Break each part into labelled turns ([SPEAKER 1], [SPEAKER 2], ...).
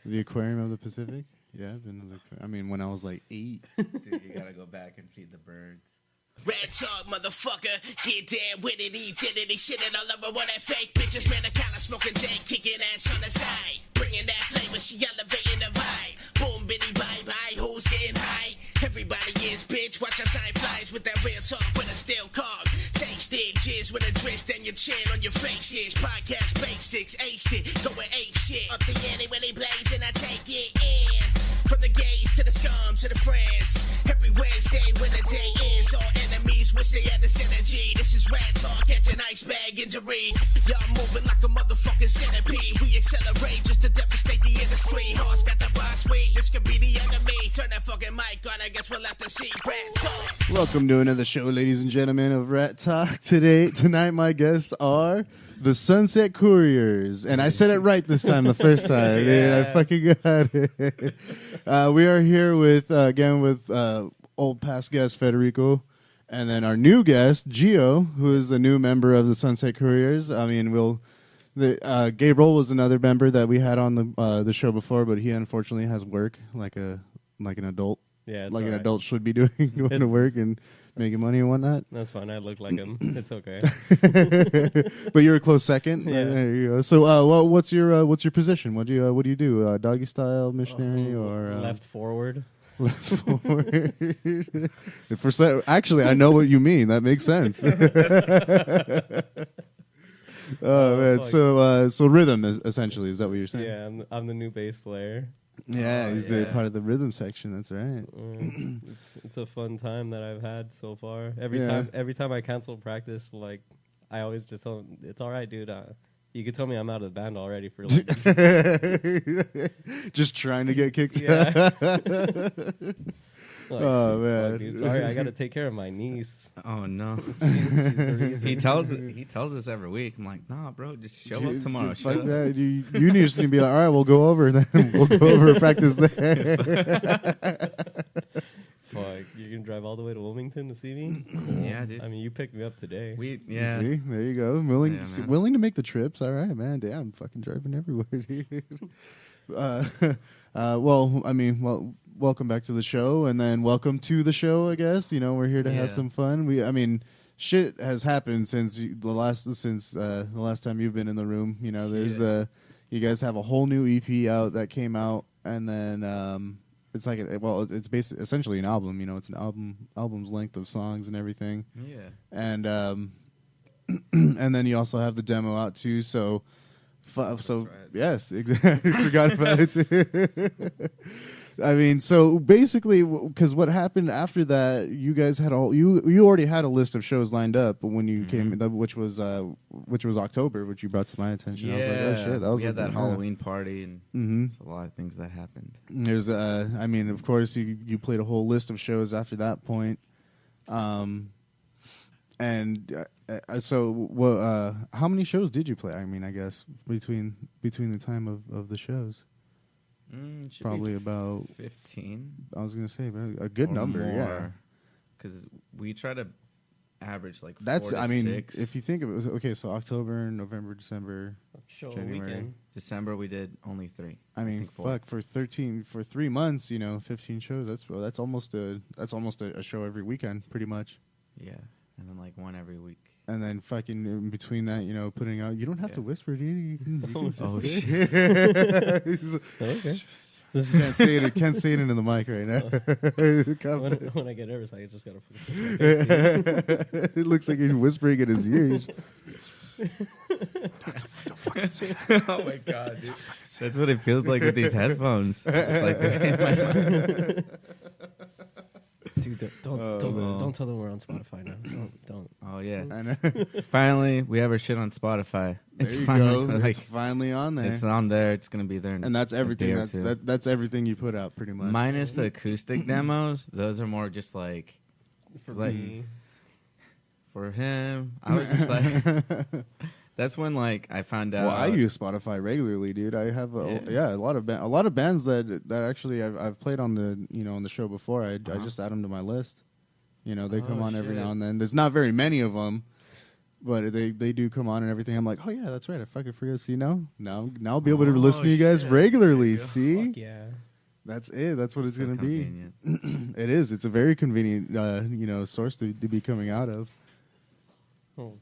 [SPEAKER 1] The Aquarium of the Pacific? Yeah, I've been to the... I mean, when I was like 8.
[SPEAKER 2] Dude, you gotta go back and feed the birds.
[SPEAKER 3] Red talk, motherfucker. Get down with it, identity. Shit it all over with that fake bitches. Man, I kinda smoking dead, kicking ass on the side. Bringing that flavor, she elevating the vibe. Boom, bitty, bye, bye. Who's getting high? Everybody is, bitch. Watch how time flies with that real talk with a steel cog. Taste it, jizz with a twist and your chin on your face is. Podcast basics, aced it. Going ape shit. Up the ante when they blaze and I take it in. From the gays to the scum to the friends. Every Wednesday when the day ends, all enemies wish they had this energy. This is Ratt Talk, catch an ice bag injury. Y'all moving like a motherfucking centipede. We accelerate just to devastate the industry. Horse got the boss weed, this could be the enemy. Turn that fucking mic on, I guess we'll have to see. Ratt Talk.
[SPEAKER 1] Welcome to another show, ladies and gentlemen, of Ratt Talk. Tonight, my guests are the Sunset Couriers. And I said it right this time, the first time. Man, I fucking got it. We are here with, again, with old past guest Federico. And then our new guest, Gio, who is the new member of the Sunset Couriers. I mean, Gabriel was another member that we had on the show before, but he unfortunately has work like an adult.
[SPEAKER 4] Yeah,
[SPEAKER 1] like an adult should be doing, going to work and making money and whatnot.
[SPEAKER 4] That's fine. I look like him. It's okay.
[SPEAKER 1] But you're a close second.
[SPEAKER 4] Yeah.
[SPEAKER 1] There you go. So, what's your position? What do you do? Doggy style missionary or
[SPEAKER 4] left forward?
[SPEAKER 1] Left forward. Actually, I know what you mean. That makes sense. Oh man. So rhythm essentially, is that what you're saying?
[SPEAKER 4] Yeah, I'm the new bass player.
[SPEAKER 1] Yeah, he's the part of the rhythm section. That's right.
[SPEAKER 4] It's a fun time that I've had so far. Every time I cancel practice, like I always just tell them, it's all right, dude. You could tell me I'm out of the band already for like
[SPEAKER 1] just trying to get kicked.
[SPEAKER 4] Yeah.
[SPEAKER 1] Oh man,
[SPEAKER 4] dude, sorry, I got to take care of my niece.
[SPEAKER 2] Oh no, he tells us every week. I'm like, nah, bro, just show up tomorrow.
[SPEAKER 1] Fuck that. You need just to be like, all right, we'll go over then. We'll go over and practice there.
[SPEAKER 4] Fuck, you can drive all the way to Wilmington to see me?
[SPEAKER 2] Yeah, dude.
[SPEAKER 4] I mean, you picked me up today.
[SPEAKER 1] See, there you go. Willing to make the trips. All right, man. Damn, fucking driving everywhere, dude. Welcome back to the show, and then welcome to the show. I guess we're here to have some fun. Shit has happened since the last time you've been in the room. There's you guys have a whole new EP out that came out, and then it's like it's basically essentially an album. It's an album's length of songs and everything.
[SPEAKER 2] Yeah,
[SPEAKER 1] and and then you also have the demo out too. So
[SPEAKER 2] right.
[SPEAKER 1] Yes, exactly. Forgot about it too. I mean, so basically, because what happened after that, you guys had you already had a list of shows lined up, but when you came, which was October, which you brought to my attention.
[SPEAKER 2] Yeah,
[SPEAKER 1] I was like, oh shit, that was
[SPEAKER 2] we had that Halloween party, and there's a lot of things that happened.
[SPEAKER 1] There's, of course, you played a whole list of shows after that point, so how many shows did you play? I mean, I guess between the time of the shows. Probably about
[SPEAKER 2] 15.
[SPEAKER 1] I was gonna say a good number, yeah.
[SPEAKER 2] Because we try to average like
[SPEAKER 1] 4 to 6. If you think of it, okay, so October, November, December, January,
[SPEAKER 4] weekend.
[SPEAKER 2] December we did only 3.
[SPEAKER 1] I mean, fuck, for 3 months, 15 shows. That's almost a show every weekend, pretty much.
[SPEAKER 2] Yeah, and then like one every week.
[SPEAKER 1] And then fucking in between that, putting out. You don't have to whisper, dude. You can
[SPEAKER 2] Oh shit!
[SPEAKER 4] Okay.
[SPEAKER 1] Can't say it into the mic right now.
[SPEAKER 4] When I get nervous, I just gotta.
[SPEAKER 1] It looks like you're whispering in his ears.
[SPEAKER 2] Don't fucking say that. Oh my god, dude! That's what it feels like with these headphones. It's like they're in my mouth.
[SPEAKER 4] Dude, don't tell them we're on Spotify now. Don't.
[SPEAKER 2] Oh yeah.
[SPEAKER 1] I know.
[SPEAKER 2] Finally, we have our shit on Spotify.
[SPEAKER 1] It's finally on there.
[SPEAKER 2] It's on there. It's gonna be there.
[SPEAKER 1] And that's everything. That's everything you put out, pretty much.
[SPEAKER 2] Minus the acoustic demos. Those are more just like
[SPEAKER 4] for me.
[SPEAKER 2] For him, I was just like. That's when I found out.
[SPEAKER 1] Well, I use Spotify regularly, dude. I have a lot of bands that actually I've played on the show before. I just add them to my list. They come on every now and then. There's not very many of them, But they do come on and everything. I'm like, oh yeah, that's right. I fucking forgot. See now I'll be able to listen to you guys regularly. See,
[SPEAKER 4] Fuck yeah.
[SPEAKER 1] that's it. That's what it's
[SPEAKER 2] So
[SPEAKER 1] gonna
[SPEAKER 2] convenient.
[SPEAKER 1] be. It is. It's a very convenient, source to be coming out of.
[SPEAKER 4] Oh,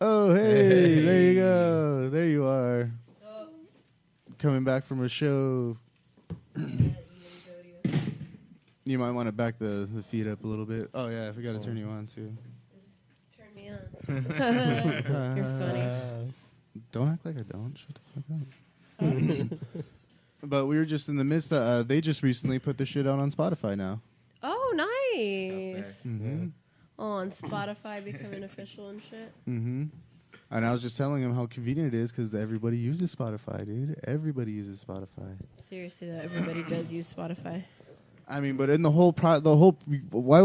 [SPEAKER 1] Oh hey, there you go. There you are. Coming back from a show. You might want to back the feed up a little bit. Oh yeah, we got to turn you on too.
[SPEAKER 5] Turn me on. You're funny.
[SPEAKER 1] Don't act like I don't. Shut the fuck up. But we were just in the midst of, they just recently put the shit out on Spotify now.
[SPEAKER 5] Oh, nice.
[SPEAKER 1] Mm-hmm.
[SPEAKER 5] Oh, on Spotify becoming official and shit.
[SPEAKER 1] Mm-hmm. And I was just telling him how convenient it is because everybody uses Spotify, dude. Everybody uses Spotify.
[SPEAKER 5] Seriously, though, everybody does use Spotify.
[SPEAKER 1] I mean, but in the whole why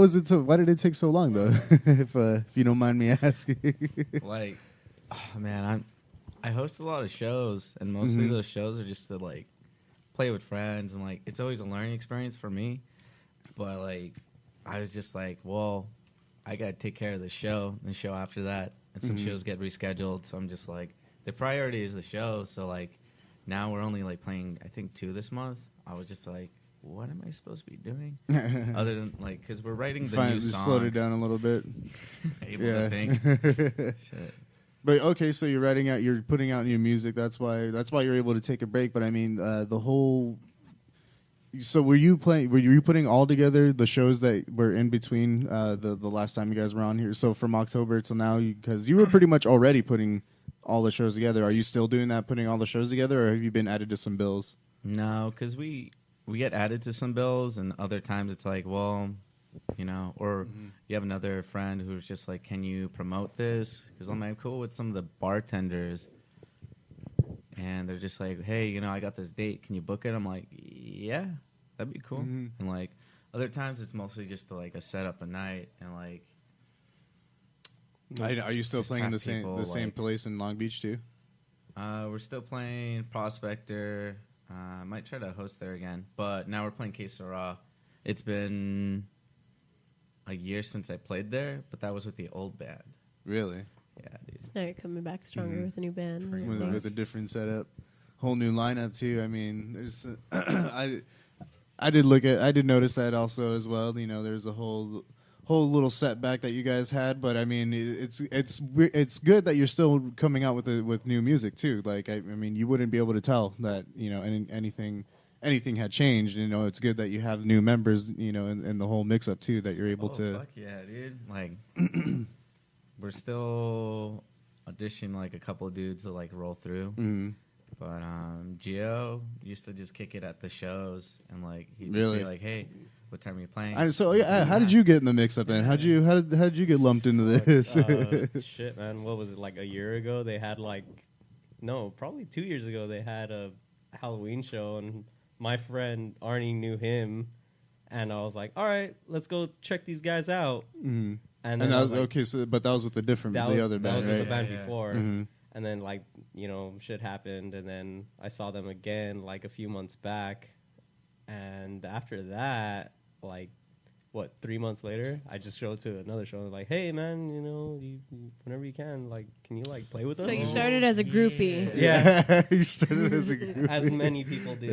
[SPEAKER 1] did it take so long though? if you don't mind me asking.
[SPEAKER 2] Like, oh, man, I host a lot of shows, and mostly those shows are just to like play with friends, and like it's always a learning experience for me. But like, I was just like, well, I gotta take care of the show after that, and some shows get rescheduled. So I'm just like, the priority is the show. So like, now we're only like playing, I think 2 this month. I was just like, what am I supposed to be doing? Other than like, because we're writing the new
[SPEAKER 1] just
[SPEAKER 2] songs.
[SPEAKER 1] slowed it down a little bit.
[SPEAKER 2] Able to think. Shit.
[SPEAKER 1] But okay, so you're putting out new music. That's why you're able to take a break. But I mean, the whole. So were you putting all together the shows that were in between the last time you guys were on here? So from October till now, because you were pretty much already putting all the shows together. Are you still doing that, putting all the shows together, or have you been added to some bills?
[SPEAKER 2] No, because we get added to some bills, and other times it's like, well, or you have another friend who's just like, can you promote this? Because I'm like, cool with some of the bartenders, and they're just like, hey, I got this date, can you book it? I'm like, yeah, that'd be cool. And like other times it's mostly just like a setup a night, and like,
[SPEAKER 1] Are you still
[SPEAKER 2] just
[SPEAKER 1] playing
[SPEAKER 2] have
[SPEAKER 1] the same
[SPEAKER 2] people,
[SPEAKER 1] place in Long Beach too?
[SPEAKER 2] we're still playing Prospector. I might try to host there again, but now we're playing Que Sera. It's been a year since I played there, but that was with the old band.
[SPEAKER 1] Really?
[SPEAKER 2] Yeah, dude.
[SPEAKER 5] Now you're coming back stronger with a new band.
[SPEAKER 2] Pretty
[SPEAKER 1] With,
[SPEAKER 2] much.
[SPEAKER 1] with a different setup, whole new lineup too. I mean, there's I did notice that also as well. There's a whole little setback that you guys had, but I mean, it's good that you're still coming out with new music too. Like I mean, you wouldn't be able to tell that anything had changed. It's good that you have new members. In the whole mix up too, that you're able to.
[SPEAKER 2] Fuck yeah, dude! Like, we're still auditioning like a couple of dudes to like roll through. But Gio used to just kick it at the shows, and like he'd just be like, "Hey, what time are you playing?"
[SPEAKER 1] And so yeah, how did you get in the mix up? And how did you get lumped into this?
[SPEAKER 4] shit, man. What was it, like a year ago? They had probably 2 years ago, they had a Halloween show, and my friend Arnie knew him, and I was like, all right, let's go check these guys out.
[SPEAKER 1] And
[SPEAKER 4] And
[SPEAKER 1] that
[SPEAKER 4] then
[SPEAKER 1] was okay. So, but that was with the other band,
[SPEAKER 4] that was
[SPEAKER 1] right?
[SPEAKER 4] with the band
[SPEAKER 2] Yeah.
[SPEAKER 4] before.
[SPEAKER 1] Mhm.
[SPEAKER 4] And then shit happened, and then I saw them again like a few months back, and after that, 3 months later, I just showed to another show. Like, hey man, you whenever you can, can you play with us?
[SPEAKER 5] So you started as a groupie.
[SPEAKER 4] Yeah.
[SPEAKER 1] You started as a group.
[SPEAKER 4] As many people do.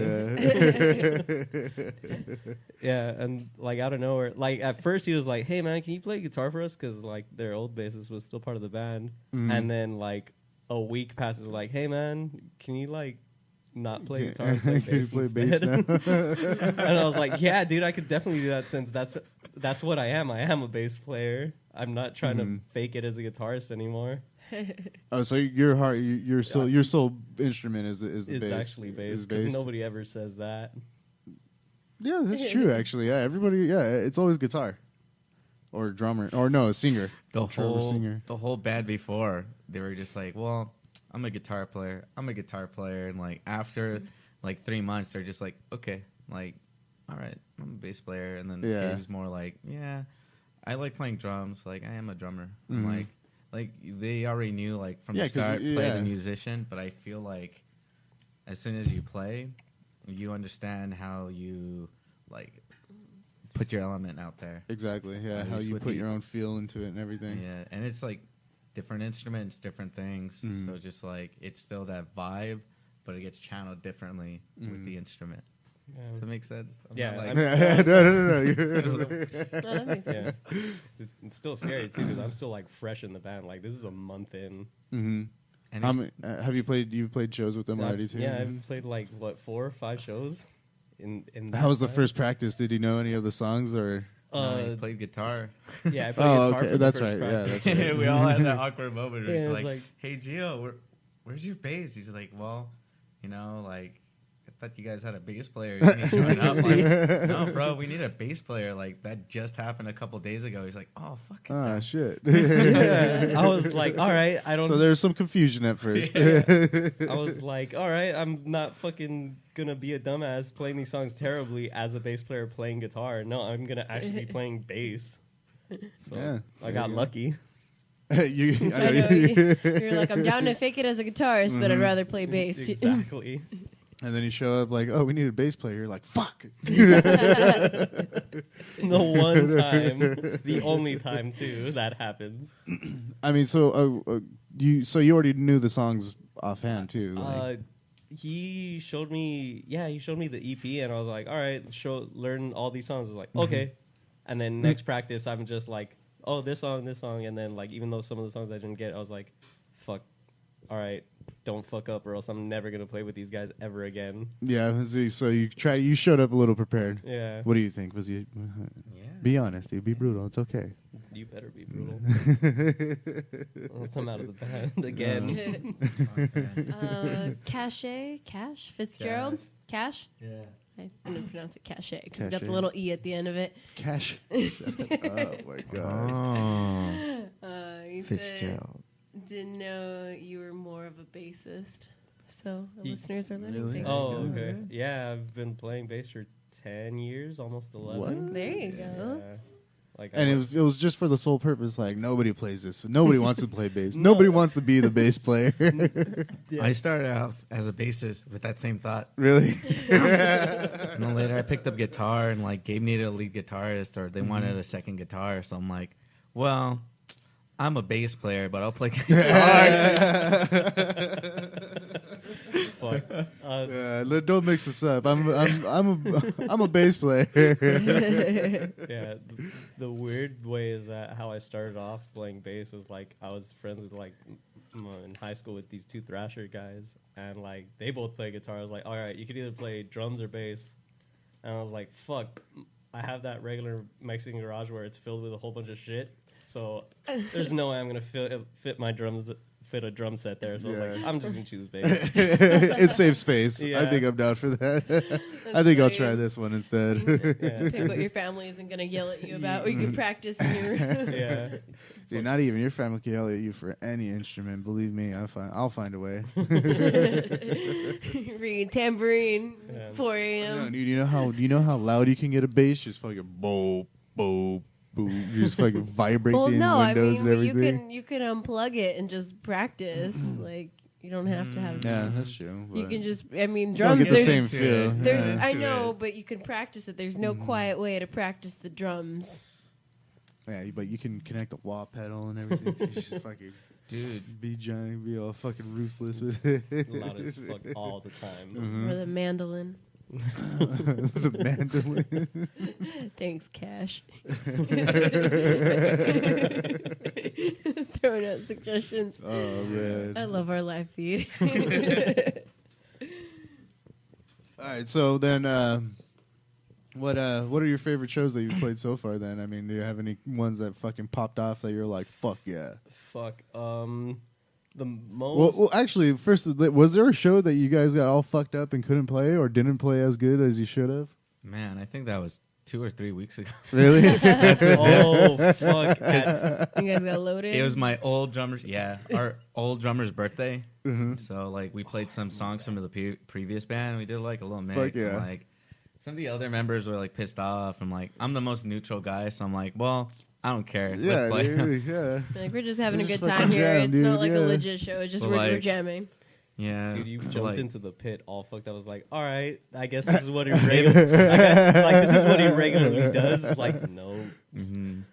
[SPEAKER 4] Yeah, and out of nowhere, at first he was like, "Hey man, can you play guitar for us?" Because their old bassist was still part of the band. And then a week passes, like, "Hey man, can you not play guitar and play
[SPEAKER 1] Can you
[SPEAKER 4] bass
[SPEAKER 1] play bass
[SPEAKER 4] instead?" And I was like, "Yeah, dude, I could definitely do that since that's what I am. I am a bass player. I'm not trying to fake it as a guitarist anymore."
[SPEAKER 1] Oh, so your sole instrument is the
[SPEAKER 4] It's
[SPEAKER 1] bass.
[SPEAKER 4] actually bass
[SPEAKER 1] Is
[SPEAKER 4] because nobody ever says that.
[SPEAKER 1] Yeah, that's true. Actually, yeah, everybody. Yeah, it's always guitar, or drummer, or no, a singer. Singer.
[SPEAKER 2] The whole band before, they were just like, well, I'm a guitar player, and after 3 months, they're just like, okay, all right, I'm a bass player, and then Gabe's more like, yeah, I like playing drums, I am a drummer. I'm like they already knew from the start, play the musician, but I feel like as soon as you play, you understand how you put your element out there.
[SPEAKER 1] Exactly. Yeah,
[SPEAKER 2] At
[SPEAKER 1] how
[SPEAKER 2] least
[SPEAKER 1] you
[SPEAKER 2] with
[SPEAKER 1] put
[SPEAKER 2] the-
[SPEAKER 1] your own feel into it and everything.
[SPEAKER 2] Yeah, and it's different instruments, different things. So just like it's still that vibe, but it gets channeled differently with the instrument. Does that make sense? I'm
[SPEAKER 4] Yeah,
[SPEAKER 2] not
[SPEAKER 4] I'm-
[SPEAKER 1] no.
[SPEAKER 5] No, that makes sense.
[SPEAKER 4] Yeah. It's still scary too because I'm still like fresh in the band. Like this is a month in.
[SPEAKER 1] Mm-hmm.
[SPEAKER 2] And
[SPEAKER 1] How
[SPEAKER 2] it's-
[SPEAKER 1] many, you've played shows with them already too?
[SPEAKER 4] Yeah, I've played like what 4 or 5 shows. In that
[SPEAKER 1] How was the
[SPEAKER 4] time.
[SPEAKER 1] first practice? Did you know any of the songs or?
[SPEAKER 2] he played guitar.
[SPEAKER 4] Yeah, I played
[SPEAKER 1] Oh,
[SPEAKER 4] guitar
[SPEAKER 1] okay,
[SPEAKER 4] for the
[SPEAKER 1] that's
[SPEAKER 4] first
[SPEAKER 1] right. Yeah,
[SPEAKER 4] practice.
[SPEAKER 1] that's right.
[SPEAKER 2] We all had that awkward moment where
[SPEAKER 4] Yeah,
[SPEAKER 2] it's
[SPEAKER 4] it's
[SPEAKER 2] like,
[SPEAKER 4] like-
[SPEAKER 2] "Hey Gio, where's your bass?" He's just like, "Well, like I thought you guys had a bass player. You need to join up." Like, no, bro, we need a bass player. Like that just happened a couple days ago. He's like, "Oh fuck."
[SPEAKER 1] Ah, shit.
[SPEAKER 4] Yeah, I was like, all right, I don't.
[SPEAKER 1] So there's some confusion at first.
[SPEAKER 4] I was like, all right, I'm not fucking gonna be a dumbass playing these songs terribly as a bass player playing guitar. No, I'm gonna actually be playing bass. So
[SPEAKER 1] Yeah,
[SPEAKER 4] I got lucky.
[SPEAKER 1] I
[SPEAKER 5] I know, you're like, I'm down to fake it as a guitarist, but I'd rather play bass.
[SPEAKER 4] Exactly.
[SPEAKER 1] And then you show up like, oh, we need a bass player. You're like, fuck.
[SPEAKER 4] The one time, the only time too, that happens.
[SPEAKER 1] I mean, so you already knew the songs offhand too. Like,
[SPEAKER 4] He showed me the EP, and I was like, all right, learn all these songs. I was like, okay. And then next practice, I'm just like, oh, this song, and then like, even though some of the songs I didn't get, I was like, fuck, all right, don't fuck up, or else I'm never gonna play with these guys ever again.
[SPEAKER 1] yeah. So you showed up a little prepared.
[SPEAKER 4] Yeah,
[SPEAKER 1] What do you think? Was you? Be honest, dude. Be brutal. It's okay.
[SPEAKER 4] you better be brutal. Unless I'm out of the band again.
[SPEAKER 5] Cash Fitzgerald? Cash?
[SPEAKER 2] Yeah.
[SPEAKER 5] I'm going to pronounce it Cache because it's got
[SPEAKER 1] Cache.
[SPEAKER 5] the little E at the end of it.
[SPEAKER 1] Cash. Oh my god.
[SPEAKER 2] Oh,
[SPEAKER 5] You said,
[SPEAKER 2] Fitzgerald.
[SPEAKER 5] didn't know you were more of a bassist. So the
[SPEAKER 4] He-
[SPEAKER 5] listeners are learning
[SPEAKER 1] Really?
[SPEAKER 5] things.
[SPEAKER 4] Oh, okay. Yeah, I've been playing bass for 10 years, almost 11.
[SPEAKER 1] What?
[SPEAKER 5] There you go.
[SPEAKER 4] Yeah. Like,
[SPEAKER 1] And
[SPEAKER 4] I
[SPEAKER 1] it was just for the sole purpose, like nobody plays this. Nobody wants to play bass. Nobody wants to be the bass player.
[SPEAKER 2] I started off as a bassist with that same thought.
[SPEAKER 1] Really?
[SPEAKER 2] And then later I picked up guitar and like Gabe needed a lead guitarist or they wanted a second guitar. So I'm like, well, I'm a bass player, but I'll play guitar.
[SPEAKER 4] fuck.
[SPEAKER 1] Don't mix this up. I'm a bass player.
[SPEAKER 4] Yeah, the weird way is that how I started off playing bass was like I was friends with like in high school with these 2 Thrasher guys, and like they both play guitar. I was like, all right, you could either play drums or bass, and I was like, fuck, I have that regular Mexican garage where it's filled with a whole bunch of shit, so there's no way I'm gonna fit a drum set there. So I was like, I'm just gonna choose bass.
[SPEAKER 1] It saves space. I
[SPEAKER 4] Yeah.
[SPEAKER 1] think I'm down for that. I think I'll try
[SPEAKER 5] funny.
[SPEAKER 1] this one instead.
[SPEAKER 4] Yeah.
[SPEAKER 5] Pick what your family isn't going to yell at you about. Or you can practice in your room.
[SPEAKER 4] Yeah.
[SPEAKER 1] Dude, not even your family can yell at you for any instrument. Believe me, I'll find a way.
[SPEAKER 5] Read tambourine,
[SPEAKER 4] Yeah.
[SPEAKER 5] 4
[SPEAKER 1] No,
[SPEAKER 5] a.m.
[SPEAKER 1] dude, do you know how loud you can get a bass? Just fucking boop, boop, boop. You just fucking vibrate
[SPEAKER 5] Well,
[SPEAKER 1] the
[SPEAKER 5] no, I
[SPEAKER 1] windows
[SPEAKER 5] mean,
[SPEAKER 1] and
[SPEAKER 5] but
[SPEAKER 1] everything.
[SPEAKER 5] you can unplug it and just practice. Like, you don't have to have.
[SPEAKER 1] Yeah, that's true.
[SPEAKER 5] You
[SPEAKER 1] but
[SPEAKER 5] can just, I mean,
[SPEAKER 1] you don't
[SPEAKER 5] drums.
[SPEAKER 1] get the
[SPEAKER 5] There's,
[SPEAKER 1] same
[SPEAKER 2] to
[SPEAKER 1] feel.
[SPEAKER 2] it.
[SPEAKER 5] there's,
[SPEAKER 1] Yeah.
[SPEAKER 5] I
[SPEAKER 2] To
[SPEAKER 5] know,
[SPEAKER 2] it.
[SPEAKER 5] but you can practice it. There's no quiet way to practice the drums.
[SPEAKER 1] Yeah, but you can connect the wah pedal and everything. So you just fucking,
[SPEAKER 2] Dude.
[SPEAKER 1] be giant, be all fucking ruthless with it.
[SPEAKER 4] Loud as fuck all the time.
[SPEAKER 1] Mm-hmm.
[SPEAKER 5] Or the mandolin.
[SPEAKER 1] The mandolin.
[SPEAKER 5] Thanks, Cash. Throwing out suggestions.
[SPEAKER 1] Oh man.
[SPEAKER 5] I love our live feed.
[SPEAKER 1] All right, so then, what are your favorite shows that you've played so far? Then, I mean, do you have any ones that fucking popped off that you're like, fuck yeah?
[SPEAKER 4] Fuck. The most.
[SPEAKER 1] Well, actually, first, was there a show that you guys got all fucked up and couldn't play or didn't play as good as you should have?
[SPEAKER 2] Man, I think that was 2 or 3 weeks ago.
[SPEAKER 1] Really?
[SPEAKER 4] Oh fuck!
[SPEAKER 5] You guys got loaded?
[SPEAKER 2] It was my old drummer's, our old drummer's birthday.
[SPEAKER 1] Mm-hmm.
[SPEAKER 2] So like we played some songs from the previous band. And we did like a little mix.
[SPEAKER 1] Fuck yeah.
[SPEAKER 2] And, like some of the other members were like pissed off. I'm like, I'm the most neutral guy, so I'm like, well, I don't care.
[SPEAKER 1] Yeah,
[SPEAKER 2] Let's play.
[SPEAKER 1] dude, yeah.
[SPEAKER 5] Like, we're just having a
[SPEAKER 1] Just
[SPEAKER 5] good
[SPEAKER 1] fucking
[SPEAKER 5] time here.
[SPEAKER 1] jam,
[SPEAKER 5] It's
[SPEAKER 1] dude,
[SPEAKER 5] not like
[SPEAKER 1] yeah.
[SPEAKER 5] a legit show. It's just
[SPEAKER 2] But,
[SPEAKER 5] we're
[SPEAKER 2] like-
[SPEAKER 5] jamming.
[SPEAKER 2] Yeah,
[SPEAKER 4] Dude, you
[SPEAKER 2] but,
[SPEAKER 4] jumped
[SPEAKER 2] like,
[SPEAKER 4] into the pit all fucked up. I was like, all right, I guess this is what he regularly. This is what he regularly does. Like, no.
[SPEAKER 2] mhm.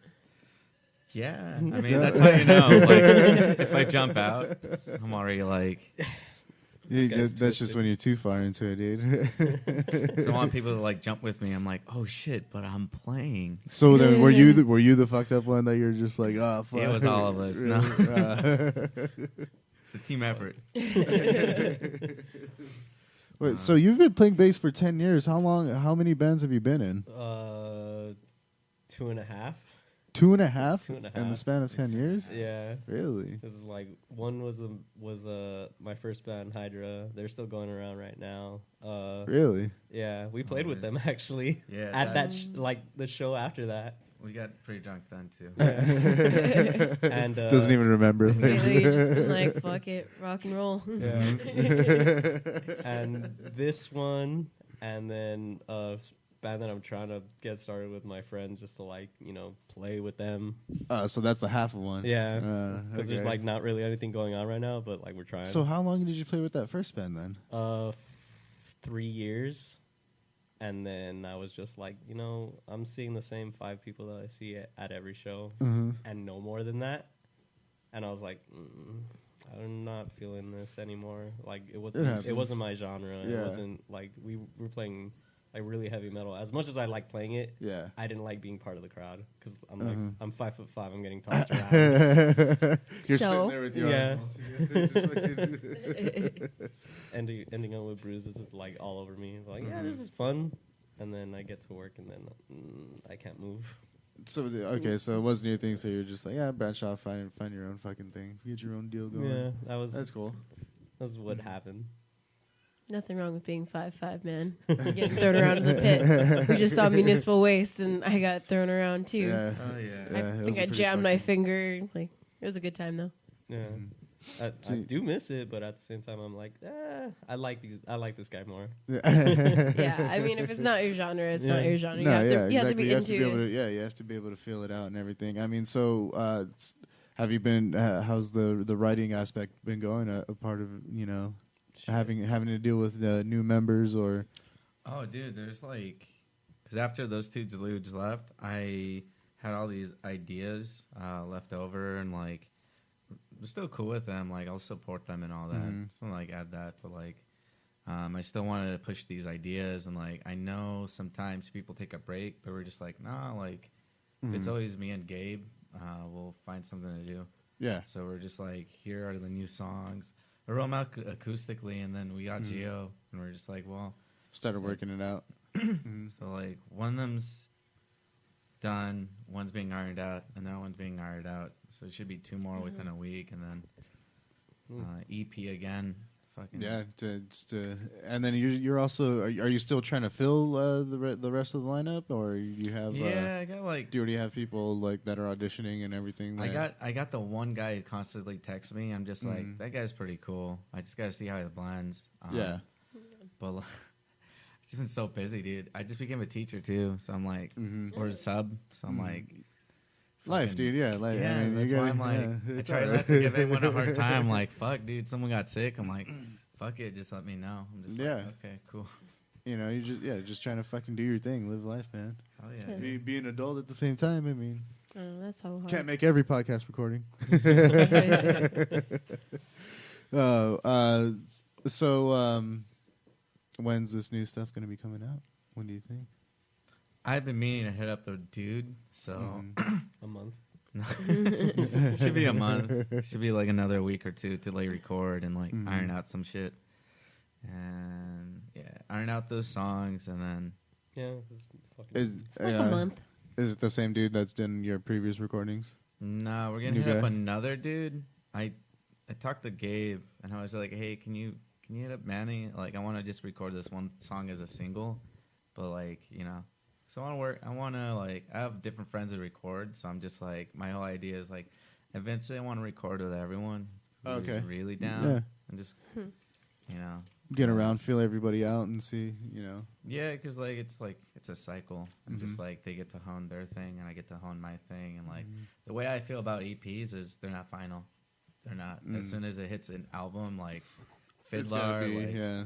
[SPEAKER 2] Yeah, I mean that's how you know. Like if I jump out, I'm already like.
[SPEAKER 1] That's just when you're too far into it, dude.
[SPEAKER 2] So I want people to like jump with me. I'm like, oh shit, but I'm playing.
[SPEAKER 1] So then, were you the fucked up one that you're just like, oh fuck?
[SPEAKER 2] It was all of us. No, it's a team effort.
[SPEAKER 1] Wait, so you've been playing bass for 10 years. How long? How many bands have you been in?
[SPEAKER 4] 2.5.
[SPEAKER 1] 2.5?
[SPEAKER 4] 2.5.
[SPEAKER 1] In the span of 10 years?
[SPEAKER 4] Yeah.
[SPEAKER 1] Really?
[SPEAKER 4] This is like one was my first band, Hydra. They're still going around right now.
[SPEAKER 1] Really?
[SPEAKER 4] Yeah, we played with them actually.
[SPEAKER 2] Yeah,
[SPEAKER 4] at that like the show after that.
[SPEAKER 2] We got pretty drunk then too.
[SPEAKER 4] And
[SPEAKER 1] Doesn't even remember.
[SPEAKER 5] Lately, you've just been like, fuck it, rock and roll.
[SPEAKER 4] Yeah. And this one, and then band that I'm trying to get started with my friends, just to like play with them.
[SPEAKER 1] So that's the half of one.
[SPEAKER 4] Yeah, because there's
[SPEAKER 1] okay.
[SPEAKER 4] like not really anything going on right now, but like we're trying.
[SPEAKER 1] So how long did you play with that first band then?
[SPEAKER 4] 3 years. And then I was just like, I'm seeing the same 5 people that I see at every show, and no more than that. And I was like, I'm not feeling this anymore. Like it wasn't my genre.
[SPEAKER 1] Yeah.
[SPEAKER 4] It wasn't like we were playing like really heavy metal. As much as I like playing it,
[SPEAKER 1] Yeah.
[SPEAKER 4] I didn't like being part of the crowd because I'm like I'm 5'5". I'm getting tossed around.
[SPEAKER 1] You're
[SPEAKER 5] So?
[SPEAKER 1] sitting there with your
[SPEAKER 4] Yeah.
[SPEAKER 1] arms
[SPEAKER 4] Ending up with bruises is like all over me. Like, yeah, this is fun. And then I get to work, and then I can't move.
[SPEAKER 1] So okay, so it wasn't your thing. So you're just like, yeah, branch off, find your own fucking thing, get your own deal going.
[SPEAKER 4] Yeah,
[SPEAKER 1] That's cool.
[SPEAKER 4] That's what happened.
[SPEAKER 5] Nothing wrong with being 5'5", man. You're getting thrown around in the pit. We just saw Municipal Waste, and I got thrown around too.
[SPEAKER 1] Yeah.
[SPEAKER 2] Oh yeah.
[SPEAKER 1] Yeah,
[SPEAKER 5] I
[SPEAKER 1] it was
[SPEAKER 5] think
[SPEAKER 1] a
[SPEAKER 5] I
[SPEAKER 1] pretty
[SPEAKER 5] jammed my
[SPEAKER 1] fucking-
[SPEAKER 5] finger. Like it was a good time though.
[SPEAKER 4] Yeah. I do miss it, but at the same time, I'm like, I like this guy more.
[SPEAKER 5] Yeah, I mean, if it's not your genre, it's not your genre. You have to
[SPEAKER 1] exactly.
[SPEAKER 5] be into
[SPEAKER 1] able
[SPEAKER 5] it.
[SPEAKER 1] to, you have to be able to feel it out and everything. I mean, so have you been? How's the writing aspect been going? A part of having to deal with new members or?
[SPEAKER 2] Oh, dude, there's like, because after those two dudes left, I had all these ideas left over, and like, I'm still cool with them. Like, I'll support them and all that. So like, add that, but like, I still wanted to push these ideas, and like, I know sometimes people take a break, but we're just like, nah, like, if it's always me and Gabe, we'll find something to do.
[SPEAKER 1] Yeah.
[SPEAKER 2] So we're just like, here are the new songs. I wrote them out acoustically, and then we got Gio, and we're just like, well,
[SPEAKER 1] Started working it out.
[SPEAKER 2] so like one of them's done, one's being ironed out, and another one's being ironed out. So it should be 2 more within a week, and then EP again. Fucking
[SPEAKER 1] Yeah, and then you're also are you still trying to fill the rest of the lineup, or you have?
[SPEAKER 2] Yeah, I got like.
[SPEAKER 1] Do you already have people like that are auditioning and everything?
[SPEAKER 2] I got the one guy who constantly texts me. I'm just like, that guy's pretty cool. I just got to see how he blends.
[SPEAKER 1] Yeah.
[SPEAKER 2] But it's just been so busy, dude. I just became a teacher too, so I'm like, or a sub, so I'm like,
[SPEAKER 1] life,
[SPEAKER 2] fucking-
[SPEAKER 1] dude. Yeah, life.
[SPEAKER 2] Yeah,
[SPEAKER 1] I mean,
[SPEAKER 2] that's
[SPEAKER 1] you
[SPEAKER 2] why
[SPEAKER 1] gotta,
[SPEAKER 2] I'm like, I
[SPEAKER 1] it's
[SPEAKER 2] try
[SPEAKER 1] all
[SPEAKER 2] not
[SPEAKER 1] right.
[SPEAKER 2] to give anyone a hard time. Like, fuck, dude, someone got sick. I'm like, fuck it, just let me know. I'm just
[SPEAKER 1] Yeah.
[SPEAKER 2] like, okay, cool.
[SPEAKER 1] You just trying to fucking do your thing, live life, man.
[SPEAKER 2] Oh yeah.
[SPEAKER 1] Be an adult at the same time. I mean,
[SPEAKER 5] Oh, that's so hard.
[SPEAKER 1] can't make every podcast recording. So when's this new stuff going to be coming out? When do you think?
[SPEAKER 2] I've been meaning to hit up the dude, so
[SPEAKER 4] A month.
[SPEAKER 2] it should be a month. It should be like another week or two to like record and like iron out some shit. And yeah, iron out those songs, and then
[SPEAKER 4] Yeah.
[SPEAKER 1] Is
[SPEAKER 5] Like a month.
[SPEAKER 1] Is it the same dude that's done your previous recordings?
[SPEAKER 2] no, we're gonna
[SPEAKER 1] New
[SPEAKER 2] hit up
[SPEAKER 1] guy?
[SPEAKER 2] another dude. I talked to Gabe, and I was like, hey, can you hit up Manny? Like, I want to just record this one song as a single, but like, so I want to work. I want to like, I have different friends that record, so I'm just like, my whole idea is like, eventually I want to record with everyone who's
[SPEAKER 1] Okay.
[SPEAKER 2] really down,
[SPEAKER 1] Yeah.
[SPEAKER 2] and just,
[SPEAKER 1] Get around, feel everybody out, and see.
[SPEAKER 2] yeah, because like it's a cycle. I'm just like, they get to hone their thing, and I get to hone my thing, and like the way I feel about EPs is they're not final. They're not. As soon as it hits an album, like
[SPEAKER 1] It's
[SPEAKER 2] Fiddler,
[SPEAKER 1] gotta be,
[SPEAKER 2] like,
[SPEAKER 1] yeah.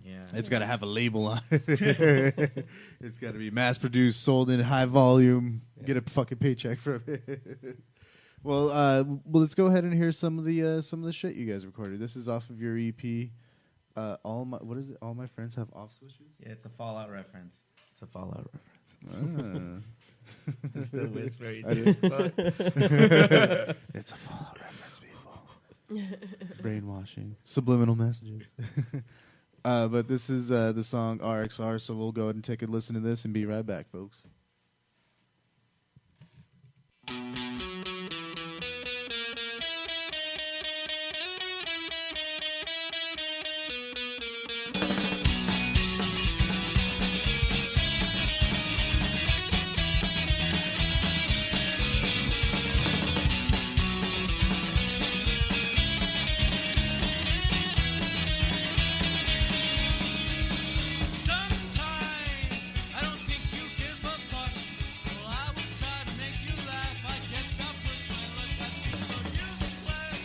[SPEAKER 2] Yeah.
[SPEAKER 1] It's got to have a label on it. It's got to be mass produced, sold in high volume. Get a fucking paycheck from it. Well, let's go ahead and hear some of the shit you guys recorded. This is off of your EP. All my friends have off switches.
[SPEAKER 2] Yeah, it's a Fallout reference. It's the whisper.
[SPEAKER 1] It's a Fallout reference, people. Brainwashing, subliminal messages. But this is the song RXR, so we'll go ahead and take a listen to this and be right back, folks.
[SPEAKER 3] Sometimes I don't think you give a fuck. Well, I will try to make you laugh. I guess I'll push my luck. I feel so useless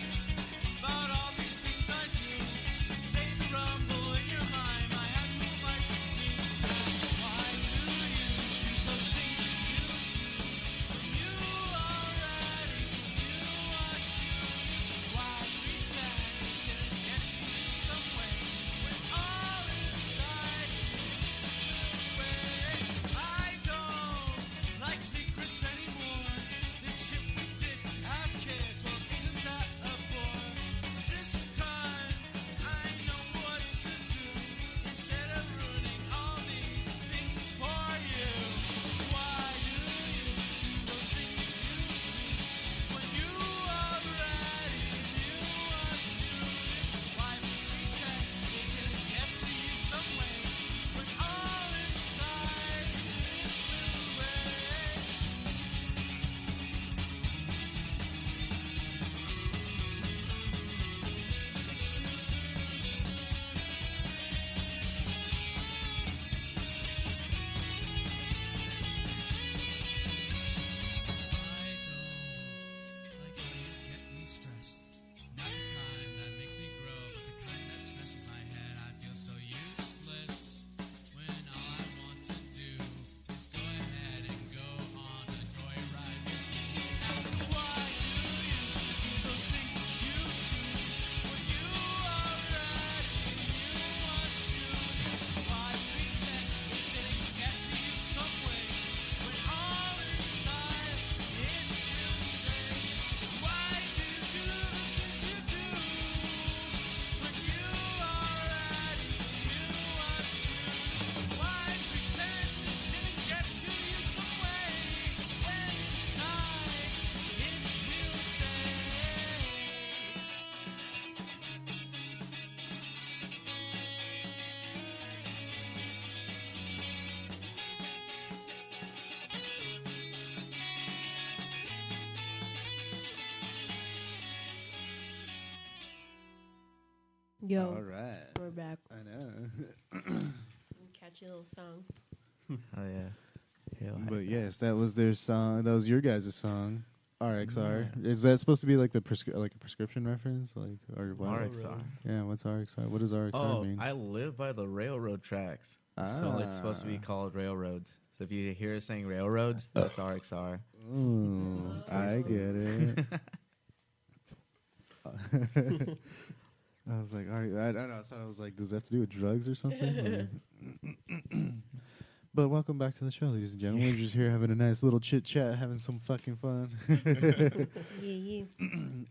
[SPEAKER 3] about all these things I do. Say the rumble in your mind. My hands will like you do. Why do you do those things you do? When you are ready, you are true. Why pretend it didn't get to you some way? When all inside I don't like secrets anymore. This shit we did as kids, well, isn't that a bore? This time I know what to do instead of ruining all these things for you. Why do you do those things you do? When you are ready, you are true. Why pretend it didn't get to you some way? When all inside blew away. Like how you get me stressed. Not the kind that makes me grow, but the kind that smashes my head. I feel so useless when all I want to do is go ahead and go on a joyride with you. Why do you do those things you do? When you are ready, you are true. Why pretend it didn't get to you some way? When all inside it will stay. Why do you do those things you do? When you are ready, you are true. Why pretend it didn't get to you some way? When inside it will stay.
[SPEAKER 5] Yo,
[SPEAKER 1] All right.
[SPEAKER 5] we're back.
[SPEAKER 1] I know.
[SPEAKER 5] Catchy little song.
[SPEAKER 2] Oh yeah. Hell,
[SPEAKER 1] But yes, that was their song. That was your guys' song, RXR. Is that supposed to be like a prescription reference, like or what?
[SPEAKER 2] RXR.
[SPEAKER 1] Yeah, what's RXR? What does RXR
[SPEAKER 2] Oh,
[SPEAKER 1] mean?
[SPEAKER 2] I live by the railroad tracks, so it's supposed to be called railroads. So if you hear us saying railroads, that's RXR.
[SPEAKER 1] Ooh, I get it. I was like, all right, I don't know. I thought I was like, does that have to do with drugs or something? But welcome back to the show, ladies and gentlemen. We're just here having a nice little chit chat, having some fucking fun.
[SPEAKER 5] Yeah.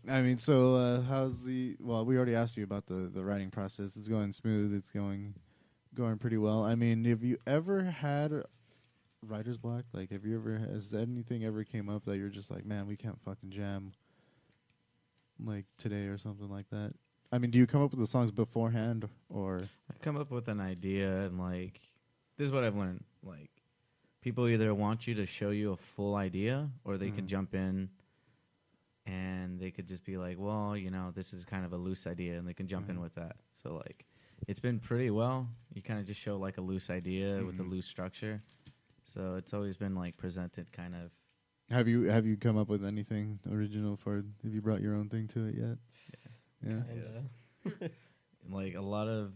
[SPEAKER 1] I mean, so how's well, we already asked you about the writing process. It's going smooth. It's going pretty well. I mean, have you ever had writer's block? Like, has anything ever came up that you're just like, man, we can't fucking jam like today or something like that? I mean, do you come up with the songs beforehand or?
[SPEAKER 2] I come up with an idea and like, this is what I've learned. Like, people either want you to show you a full idea or they could jump in and they could just be like, well, you know, this is kind of a loose idea, and they can jump in with that. So like, it's been pretty well. You kind of just show like a loose idea with a loose structure. So it's always been like presented kind of.
[SPEAKER 1] Have you come up with anything original for? Have you brought your own thing to it yet? Yeah.
[SPEAKER 2] Like a lot of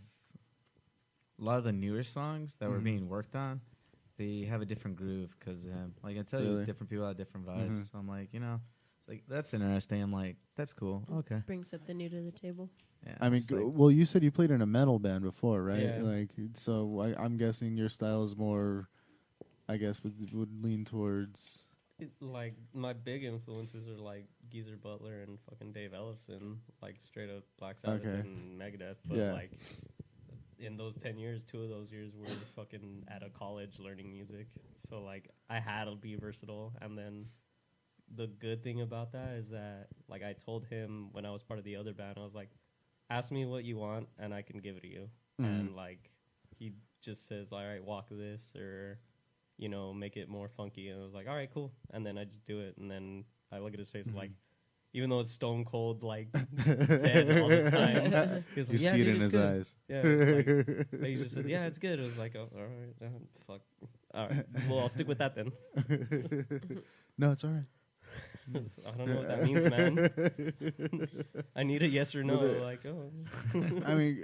[SPEAKER 2] a lot of the newer songs that were
[SPEAKER 1] Mhm.
[SPEAKER 2] being worked on, they have a different groove because, like I tell you,
[SPEAKER 1] Really?
[SPEAKER 2] different people have different vibes.
[SPEAKER 1] Mhm.
[SPEAKER 2] So I'm like, it's like that's interesting. I'm like, that's cool. Okay.
[SPEAKER 5] Brings something new to the table.
[SPEAKER 2] Yeah,
[SPEAKER 1] I mean,
[SPEAKER 2] it's like-
[SPEAKER 1] well, you said you played in a metal band before, right?
[SPEAKER 4] Yeah.
[SPEAKER 1] Like, so I'm guessing your style is more, I guess, would lean towards.
[SPEAKER 4] Like my big influences are like Geezer Butler and fucking Dave Ellefson, like straight up Black Sabbath
[SPEAKER 1] Okay.
[SPEAKER 4] and Megadeth. But
[SPEAKER 1] Yeah.
[SPEAKER 4] like in those 10 years, 2 of those years were fucking at a college learning music. So like I had to be versatile. And then the good thing about that is that like I told him when I was part of the other band, I was like, ask me what you want and I can give it to you.
[SPEAKER 1] Mhm.
[SPEAKER 4] And like he just says, all right, walk this or make it more funky. And I was like, all right, cool. And then I just do it. And then I look at his face like, even though it's stone cold, like dead all the time, he's
[SPEAKER 1] You
[SPEAKER 4] like, yeah,
[SPEAKER 1] see it
[SPEAKER 4] dude,
[SPEAKER 1] in
[SPEAKER 4] it's
[SPEAKER 1] his
[SPEAKER 4] good.
[SPEAKER 1] eyes.
[SPEAKER 4] Yeah, it's like, he just said, yeah, it's good. It was like, oh, all right, fuck. All right, well, I'll stick with that then.
[SPEAKER 1] No, it's all right.
[SPEAKER 4] I don't know what that means, man. I need a yes or no. Like, oh.
[SPEAKER 1] I mean,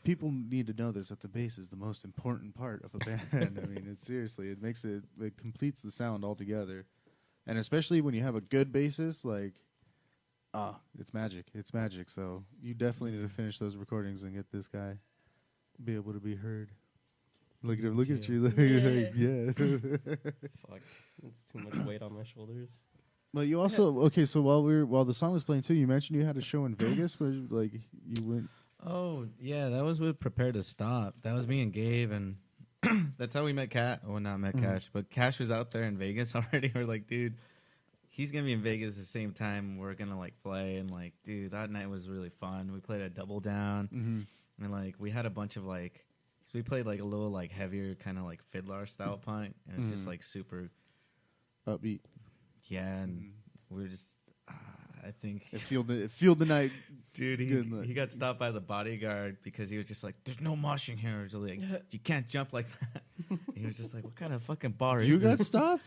[SPEAKER 1] people need to know this, that the bass is the most important part of a band. I mean, seriously, it completes the sound altogether. And especially when you have a good bassist, like, it's magic. It's magic. So you definitely need to finish those recordings and get this guy be able to be heard. Look at him. Look at you. Like, yeah.
[SPEAKER 4] Fuck, it's too much weight on my shoulders.
[SPEAKER 1] But you also so while the song was playing too, you mentioned you had a show in Vegas where like you went.
[SPEAKER 2] Oh yeah, that was with Prepare to Stop. That was me and Gabe, and that's how we met Cat. Well, not met Cash, but Cash was out there in Vegas already. We're like, dude, he's gonna be in Vegas at the same time we're gonna like play, and like, dude, that night was really fun. We played a double down, and like we had a bunch of like, so we played like a little like heavier kind of like fiddler style punk, and it's just like super
[SPEAKER 1] Upbeat.
[SPEAKER 2] yeah, and we were just. I think
[SPEAKER 1] It fueled the night.
[SPEAKER 2] dude,
[SPEAKER 1] Good luck.
[SPEAKER 2] he got stopped by the bodyguard because he was just like, "There's no moshing here." It's like, you can't jump like that. He was just like, "What kind of fucking bar is
[SPEAKER 1] You
[SPEAKER 2] this?"
[SPEAKER 1] got stopped?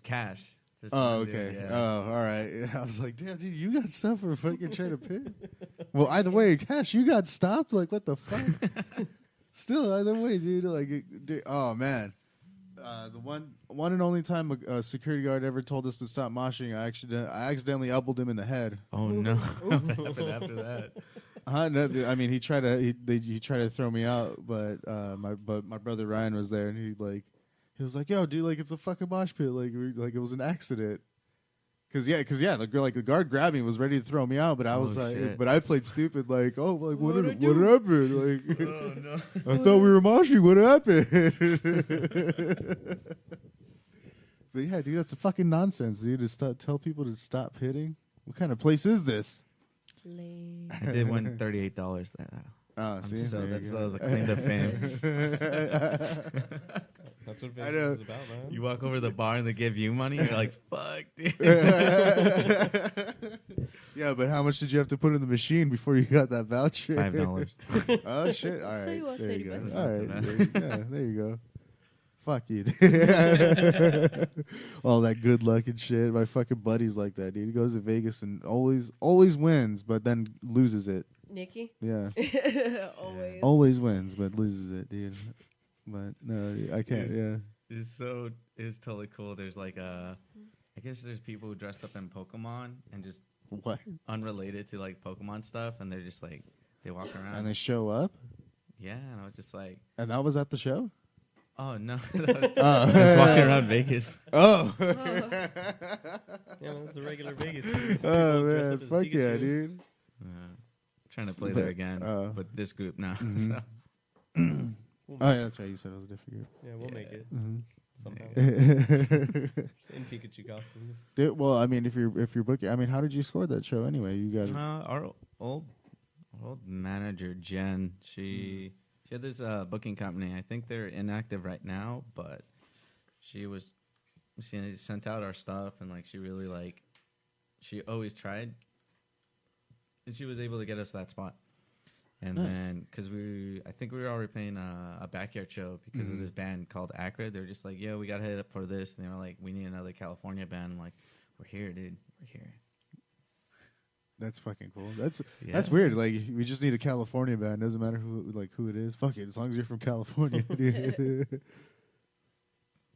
[SPEAKER 2] Cash. This
[SPEAKER 1] Oh,
[SPEAKER 2] one dude,
[SPEAKER 1] okay.
[SPEAKER 2] yeah.
[SPEAKER 1] Oh, all right. I was like, damn, dude, you got stopped for fucking trying to pit? Well, either way, Cash, you got stopped? Like, what the fuck? Still, either way, dude. Like, oh, man. The one and only time a security guard ever told us to stop moshing, I accidentally elbowed him in the head.
[SPEAKER 2] Oh no! What happened after that?
[SPEAKER 1] No, I mean, he tried to throw me out, but my brother Ryan was there, and he was like, "Yo, dude, like it's a fucking mosh pit, like it was an accident." Cause the guard grabbed me, was ready to throw me out, but I was
[SPEAKER 2] shit.
[SPEAKER 1] but I played stupid, like, oh, like what
[SPEAKER 5] What'd I do?
[SPEAKER 1] happened? Like,
[SPEAKER 2] Oh no!
[SPEAKER 1] I thought we were moshing. What happened? But yeah, dude, that's a fucking nonsense, dude. To tell people to stop hitting. What kind of place is this?
[SPEAKER 5] Lame.
[SPEAKER 2] I did win $38 there.
[SPEAKER 1] Oh, see,
[SPEAKER 2] So
[SPEAKER 1] there
[SPEAKER 2] that's
[SPEAKER 1] you go.
[SPEAKER 2] the claim to fame.
[SPEAKER 4] That's what
[SPEAKER 1] I
[SPEAKER 4] business
[SPEAKER 1] know.
[SPEAKER 4] is about, man.
[SPEAKER 2] You walk over to the bar and they give you money. You're like, fuck, dude.
[SPEAKER 1] Yeah, but how much did you have to put in the machine before you got that voucher?
[SPEAKER 2] $5.
[SPEAKER 1] Oh shit! All
[SPEAKER 5] So
[SPEAKER 1] right,
[SPEAKER 5] you walked
[SPEAKER 1] there
[SPEAKER 5] 30
[SPEAKER 1] you go.
[SPEAKER 5] bucks.
[SPEAKER 1] All
[SPEAKER 2] That's
[SPEAKER 1] right,
[SPEAKER 2] not too
[SPEAKER 1] there you go. Fuck you. All that good luck and shit. My fucking buddy's like that, dude. He goes to Vegas and always wins, but then loses it.
[SPEAKER 5] Nikki?
[SPEAKER 1] Yeah,
[SPEAKER 5] Always.
[SPEAKER 1] always wins, but loses it, dude. But no, I can't. Yeah.
[SPEAKER 2] It's totally cool. There's like I guess there's people who dress up in Pokemon and just
[SPEAKER 1] What?
[SPEAKER 2] unrelated to like Pokemon stuff, and they're just like they walk around.
[SPEAKER 1] And they show up,
[SPEAKER 2] yeah, and I was just like,
[SPEAKER 1] and that was at the show.
[SPEAKER 2] oh no, I was walking around Vegas.
[SPEAKER 1] Oh.
[SPEAKER 4] Yeah, it's a regular Vegas.
[SPEAKER 1] Oh
[SPEAKER 4] People dress
[SPEAKER 1] man,
[SPEAKER 4] up as
[SPEAKER 1] fuck yeah,
[SPEAKER 4] Pikachu.
[SPEAKER 1] dude.
[SPEAKER 2] Trying to play
[SPEAKER 1] But,
[SPEAKER 2] there again, but this group now. So.
[SPEAKER 1] Oh yeah, that's right. You said it was a different group.
[SPEAKER 4] Yeah, we'll make it
[SPEAKER 1] Mm-hmm.
[SPEAKER 4] somehow
[SPEAKER 1] Dude,
[SPEAKER 4] in Pikachu costumes.
[SPEAKER 1] well, I mean, if you're booking, I mean, how did you score that show anyway? You got
[SPEAKER 2] Our old manager Jen, she had this booking company. I think they're inactive right now, but she sent out our stuff, and like she really she always tried, and she was able to get us that spot. And
[SPEAKER 1] Nice.
[SPEAKER 2] then because I think we were already playing a backyard show because of this band called Acrid. They were just like, "Yeah, we got hit up for this," and they were like, "We need another California band." I'm like, we're here, dude. We're here.
[SPEAKER 1] That's fucking cool. That's
[SPEAKER 2] Yeah.
[SPEAKER 1] weird. Like we just need a California band. Doesn't matter who it is. Fuck it, as long as you're from California. Dude.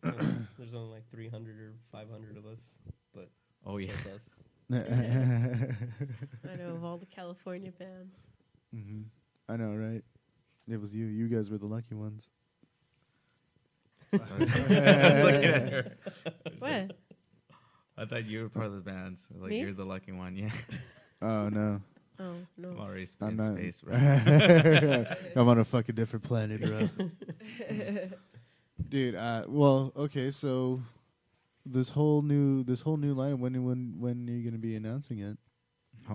[SPEAKER 4] There's only like 300 or 500 of us, but
[SPEAKER 2] Oh yeah.
[SPEAKER 4] just us.
[SPEAKER 5] I know of all the California bands.
[SPEAKER 1] Hmm. I know, right? It was you. You guys were the lucky ones.
[SPEAKER 2] I was looking at her.
[SPEAKER 5] What?
[SPEAKER 2] I thought you were part of the bands. Like
[SPEAKER 5] Me?
[SPEAKER 2] you're the lucky one. Yeah.
[SPEAKER 1] Oh no.
[SPEAKER 5] Oh no.
[SPEAKER 2] I'm already
[SPEAKER 1] I'm
[SPEAKER 2] in
[SPEAKER 1] not.
[SPEAKER 2] space, bro.
[SPEAKER 1] I'm on a fucking different planet, bro. Dude, well, okay, so this whole new line. When are you gonna be announcing it?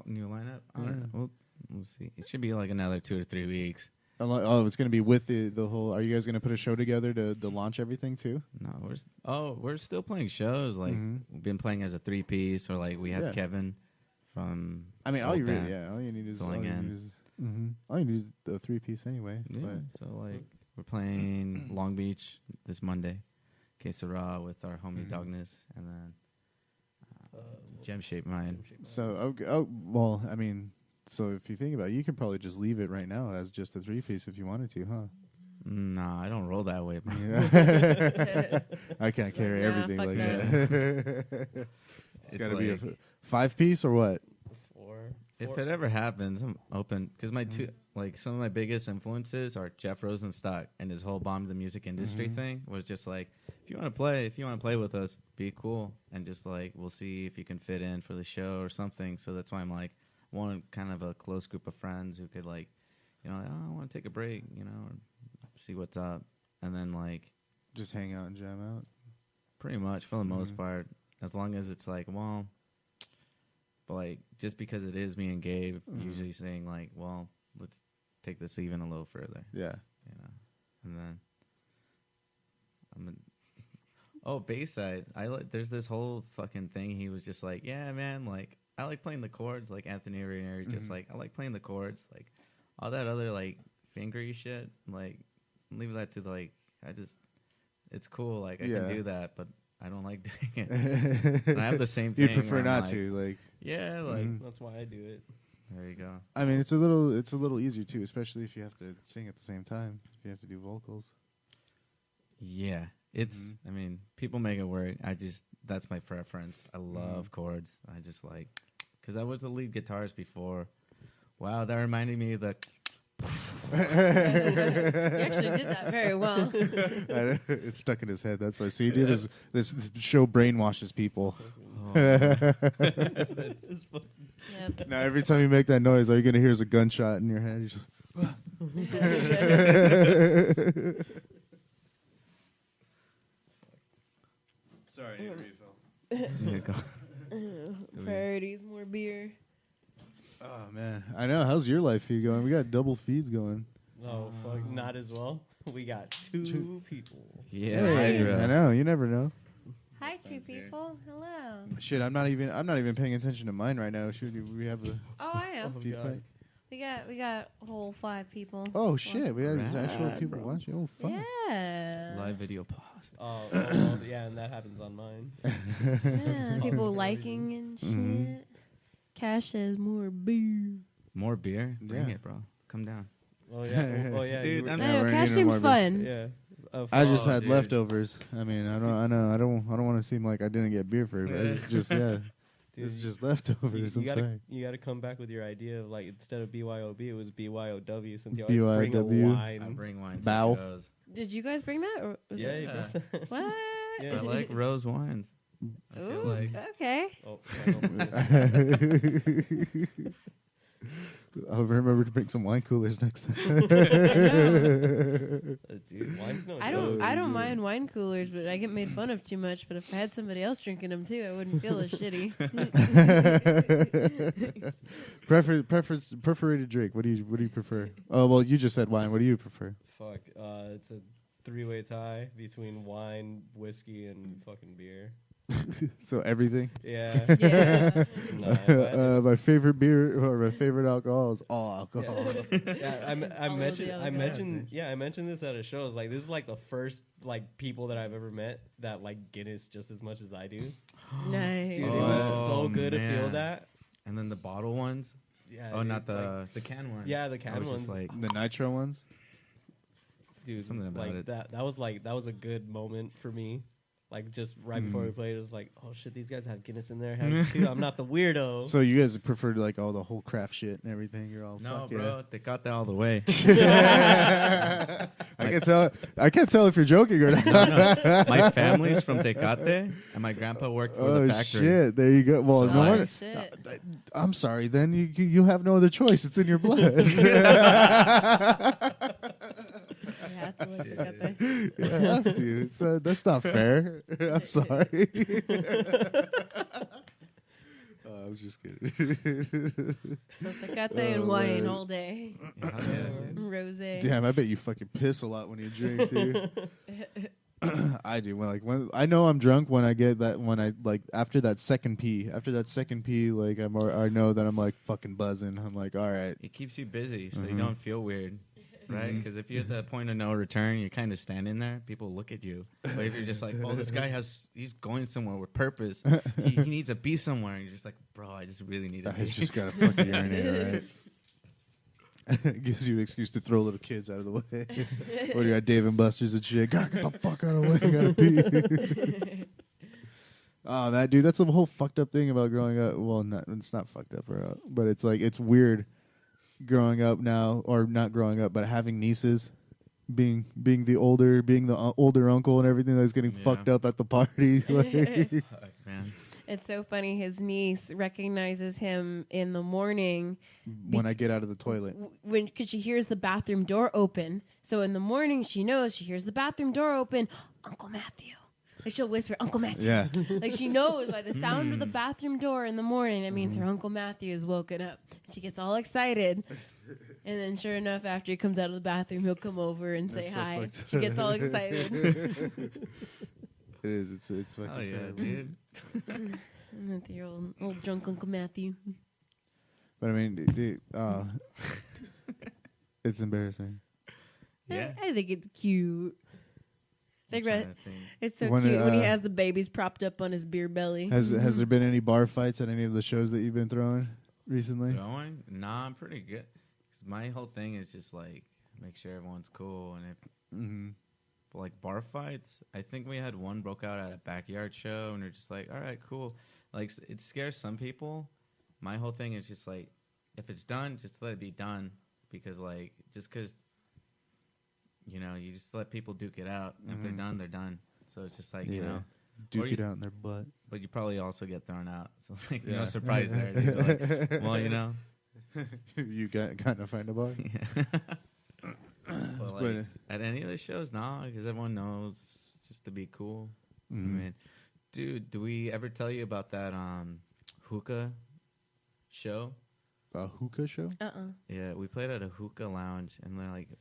[SPEAKER 2] New lineup. I
[SPEAKER 1] Yeah.
[SPEAKER 2] don't know. We'll see. It should be like another 2 to 3 weeks.
[SPEAKER 1] Oh, it's gonna be with the whole. Are you guys gonna put a show together to launch everything too?
[SPEAKER 2] No, we're still playing shows. Like we've been playing as a 3-piece, or like we have
[SPEAKER 1] Yeah.
[SPEAKER 2] Kevin from.
[SPEAKER 1] I mean, all
[SPEAKER 2] old
[SPEAKER 1] you
[SPEAKER 2] band.
[SPEAKER 1] need is
[SPEAKER 2] filling in.
[SPEAKER 1] all you need is the 3-piece anyway.
[SPEAKER 2] Yeah.
[SPEAKER 1] But
[SPEAKER 2] So like we're playing Long Beach this Monday, Que Sera with our homie Dogness, and then Gem Shape Mine.
[SPEAKER 1] so well, I mean, so if you think about it, you could probably just leave it right now as just a 3-piece if you wanted to, huh?
[SPEAKER 2] Nah, I don't roll that way, bro.
[SPEAKER 1] You know? I can't carry
[SPEAKER 5] Nah,
[SPEAKER 1] everything
[SPEAKER 5] fuck
[SPEAKER 1] like
[SPEAKER 5] that.
[SPEAKER 1] that. It's
[SPEAKER 2] It's
[SPEAKER 1] got to be a
[SPEAKER 2] like-
[SPEAKER 1] 5-piece or what?
[SPEAKER 2] If it ever happens, I'm open because some of my biggest influences are Jeff Rosenstock and his whole bomb to the music industry thing was just like, if you want to play with us, be cool, and just like we'll see if you can fit in for the show or something. So that's why I'm like, want kind of a close group of friends who could like, I want to take a break, or see what's up, and then like
[SPEAKER 1] Just hang out and jam out.
[SPEAKER 2] pretty much for the most part, as long as it's like, well. But like, just because it is me and Gabe, usually saying like, well, let's take this even a little further,
[SPEAKER 1] Yeah.
[SPEAKER 2] and then Bayside. There's this whole fucking thing. He was just like, yeah, man, like I like playing the chords, like Anthony Ranieri, just like I like playing the chords, like all that other like fingery shit, like leave that to it's cool, like I can do that, but I don't like doing it. And I have the same thing.
[SPEAKER 1] You'd prefer
[SPEAKER 2] where I'm
[SPEAKER 1] not
[SPEAKER 2] like,
[SPEAKER 1] to, like.
[SPEAKER 2] yeah, like
[SPEAKER 4] That's why I do it.
[SPEAKER 2] there you go.
[SPEAKER 1] I mean, it's a little easier too, especially if you have to sing at the same time. If you have to do vocals.
[SPEAKER 2] Yeah, it's. I mean, people make it work. That's my preference. I love chords. I just like because I was the lead guitarist before. Wow, that reminded me of the.
[SPEAKER 5] You actually did that very well.
[SPEAKER 1] It's stuck in his head. That's why. So you do this show brainwashes people.
[SPEAKER 4] That's just fucking
[SPEAKER 5] Yep.
[SPEAKER 1] Now every time you make that noise, all you're gonna hear is a gunshot in your head. You're just, sorry, I need a refill.
[SPEAKER 2] There you go.
[SPEAKER 5] Priorities, more beer.
[SPEAKER 1] Oh man, I know. How's your life feed going? We got double feeds going.
[SPEAKER 4] no, fuck, not as well. We got two people.
[SPEAKER 2] Yeah,
[SPEAKER 1] Hey,
[SPEAKER 2] Hydra.
[SPEAKER 1] I know. You never know.
[SPEAKER 5] Hi, two people. Hello.
[SPEAKER 1] Shit, I'm not even paying attention to mine right now. Should we have a
[SPEAKER 5] Oh, I am.
[SPEAKER 1] feed
[SPEAKER 4] God.
[SPEAKER 1] fight?
[SPEAKER 5] We got a whole 5 people.
[SPEAKER 1] Oh shit, we have
[SPEAKER 2] Rad,
[SPEAKER 1] actual people
[SPEAKER 2] bro.
[SPEAKER 1] watching. Oh fuck.
[SPEAKER 5] Yeah.
[SPEAKER 2] Live video pause.
[SPEAKER 4] Oh, well, yeah, and that happens on mine.
[SPEAKER 5] Yeah, people liking and shit. Cash says more beer.
[SPEAKER 2] More beer? Bring
[SPEAKER 1] Yeah.
[SPEAKER 2] it, bro. Come down.
[SPEAKER 4] Oh yeah,
[SPEAKER 2] Dude,
[SPEAKER 4] you were-
[SPEAKER 2] I'm-
[SPEAKER 5] I
[SPEAKER 1] Yeah,
[SPEAKER 5] know,
[SPEAKER 1] we're
[SPEAKER 5] cash
[SPEAKER 1] eating more
[SPEAKER 5] seems
[SPEAKER 1] beer.
[SPEAKER 5] fun.
[SPEAKER 4] yeah.
[SPEAKER 1] I just
[SPEAKER 2] Oh,
[SPEAKER 1] had
[SPEAKER 2] dude.
[SPEAKER 1] leftovers. I mean, I don't want to seem like I didn't get beer for it. But it's just
[SPEAKER 4] Dude,
[SPEAKER 1] it's just leftovers.
[SPEAKER 4] you
[SPEAKER 1] I'm
[SPEAKER 4] gotta
[SPEAKER 1] sorry.
[SPEAKER 4] you gotta come back with your idea of like instead of BYOB it was BYOW since you always bring a
[SPEAKER 1] BYOW.
[SPEAKER 2] I
[SPEAKER 4] wine.
[SPEAKER 2] bring wine to
[SPEAKER 1] Bow.
[SPEAKER 2] shows.
[SPEAKER 5] Did you guys bring that? Or was
[SPEAKER 4] Yeah,
[SPEAKER 5] that
[SPEAKER 4] you brought that.
[SPEAKER 5] what?
[SPEAKER 4] Yeah.
[SPEAKER 2] I like rose wines. I feel
[SPEAKER 5] Ooh,
[SPEAKER 2] like
[SPEAKER 5] okay.
[SPEAKER 4] Oh, I don't
[SPEAKER 1] I'll remember to bring some wine coolers next time.
[SPEAKER 4] dude, wine's no
[SPEAKER 5] I
[SPEAKER 4] joke.
[SPEAKER 5] don't mind wine coolers, but I get made fun of too much. But if I had somebody else drinking them too, I wouldn't feel as shitty.
[SPEAKER 1] Preferred drink. What do you prefer? Oh well, you just said wine. What do you prefer?
[SPEAKER 4] Fuck, it's a 3-way tie between wine, whiskey, and fucking beer.
[SPEAKER 1] So everything.
[SPEAKER 4] Yeah.
[SPEAKER 5] Yeah.
[SPEAKER 4] No, if I had to-
[SPEAKER 1] My favorite beer or my favorite alcohol is all alcohol.
[SPEAKER 4] yeah, I
[SPEAKER 5] All of
[SPEAKER 4] mentioned,
[SPEAKER 5] the
[SPEAKER 4] I
[SPEAKER 5] other
[SPEAKER 4] mentioned, yeah, I mentioned this at a show. It's like this is like the first like people that I've ever met that like Guinness just as much as I do.
[SPEAKER 5] Nice.
[SPEAKER 4] Dude, it was
[SPEAKER 2] Oh,
[SPEAKER 4] so good to feel
[SPEAKER 2] man.
[SPEAKER 4] that.
[SPEAKER 2] and then the bottle ones.
[SPEAKER 4] Yeah.
[SPEAKER 2] Oh,
[SPEAKER 4] dude,
[SPEAKER 2] not the can ones.
[SPEAKER 4] Yeah, the
[SPEAKER 2] I
[SPEAKER 4] can
[SPEAKER 2] was
[SPEAKER 4] ones.
[SPEAKER 2] just like,
[SPEAKER 1] The nitro ones.
[SPEAKER 4] dude,
[SPEAKER 2] something about
[SPEAKER 4] like
[SPEAKER 2] it.
[SPEAKER 4] that was a good moment for me. Like just right before we played, it was like, oh shit, these guys have Guinness in their hands too. I'm not the weirdo.
[SPEAKER 1] So you guys prefer like all the whole craft shit and everything. You're all
[SPEAKER 2] no,
[SPEAKER 1] fuck
[SPEAKER 2] bro, they got that all the way.
[SPEAKER 1] Yeah. I can't tell if you're joking or not.
[SPEAKER 2] No. My family's from Tecate, and my grandpa worked for
[SPEAKER 1] Oh
[SPEAKER 2] the factory.
[SPEAKER 1] shit! There you go. Well,
[SPEAKER 2] So
[SPEAKER 1] no
[SPEAKER 2] I-
[SPEAKER 1] wonder.
[SPEAKER 5] shit.
[SPEAKER 1] I'm sorry. Then you have no other choice. It's in your blood.
[SPEAKER 5] I have to look at that.
[SPEAKER 1] You have to. That's not fair. I'm sorry. I was just kidding.
[SPEAKER 5] So Tecate and wine
[SPEAKER 1] man.
[SPEAKER 5] all day.
[SPEAKER 2] Yeah, dude.
[SPEAKER 5] Rosé.
[SPEAKER 1] Damn, I bet you fucking piss a lot when you drink, dude. I do. When I know I'm drunk when I get that after that second pee. After that second pee, like I know that I'm like fucking buzzing. I'm like, all right.
[SPEAKER 2] It keeps you busy, so
[SPEAKER 1] Mhm.
[SPEAKER 2] you don't feel weird, right? Because if you're at the point of no return, you're kind of standing there. People look at you. But if you're just like, oh, this guy he's going somewhere with purpose. He needs to be somewhere. And you're just like, bro, I just really need to
[SPEAKER 1] I
[SPEAKER 2] be.
[SPEAKER 1] just gotta fucking urinate, all right? It gives you an excuse to throw little kids out of the way. What do you got, Dave and Buster's and shit? God, get the fuck out of the way. I gotta pee. Oh, that dude, that's the whole fucked up thing about growing up. Well, it's not fucked up, but it's like it's weird growing up now, or not growing up, but having nieces, being the older uncle and everything that's getting
[SPEAKER 2] Yeah.
[SPEAKER 1] fucked up at the party. Like,
[SPEAKER 2] Fuck, man.
[SPEAKER 5] It's so funny. His niece recognizes him in the morning
[SPEAKER 1] when I get out of the toilet.
[SPEAKER 5] because she hears the bathroom door open. So in the morning, she knows she hears the bathroom door open. Uncle Matthew. Like she'll whisper, Uncle Matthew.
[SPEAKER 1] Yeah.
[SPEAKER 5] Like she knows by the sound of the bathroom door in the morning, it means her Uncle Matthew is woken up. She gets all excited. And then sure enough, after he comes out of the bathroom, he'll come over and say
[SPEAKER 1] That's so
[SPEAKER 5] hi.
[SPEAKER 1] fucked
[SPEAKER 5] She gets all excited.
[SPEAKER 1] It is. It's fucking
[SPEAKER 2] Oh yeah,
[SPEAKER 1] terrible.
[SPEAKER 2] dude.
[SPEAKER 5] And that's your old drunk Uncle Matthew.
[SPEAKER 1] But I mean, dude, it's embarrassing.
[SPEAKER 2] Yeah.
[SPEAKER 5] I think it's cute.
[SPEAKER 2] I'm trying to think.
[SPEAKER 5] It's so
[SPEAKER 1] When
[SPEAKER 5] cute when he
[SPEAKER 1] it,
[SPEAKER 5] has the babies propped up on his beer belly.
[SPEAKER 1] Has there been any bar fights at any of the shows that you've been throwing recently?
[SPEAKER 2] Going? Nah, I'm pretty good. 'Cause my whole thing is just like make sure everyone's cool, and if
[SPEAKER 1] Mm-hmm.
[SPEAKER 2] but like bar fights, I think we had one broke out at a backyard show, and we're just like, all right, cool. Like it scares some people. My whole thing is just like, if it's done, just let it be done, because like just because you just let people duke it out. If they're done, they're done. So it's just like
[SPEAKER 1] Duke
[SPEAKER 2] or
[SPEAKER 1] it
[SPEAKER 2] you-
[SPEAKER 1] out in their butt.
[SPEAKER 2] but you probably also get thrown out. So like
[SPEAKER 1] Yeah.
[SPEAKER 2] no surprise there. Dude. Like, well,
[SPEAKER 1] You kind of find a bar.
[SPEAKER 2] But like, at any of the shows, nah, because everyone knows just to be cool.
[SPEAKER 1] Mhm.
[SPEAKER 2] I mean, dude, do we ever tell you about that hookah show?
[SPEAKER 1] A hookah show?
[SPEAKER 2] Yeah, we played at a hookah lounge, and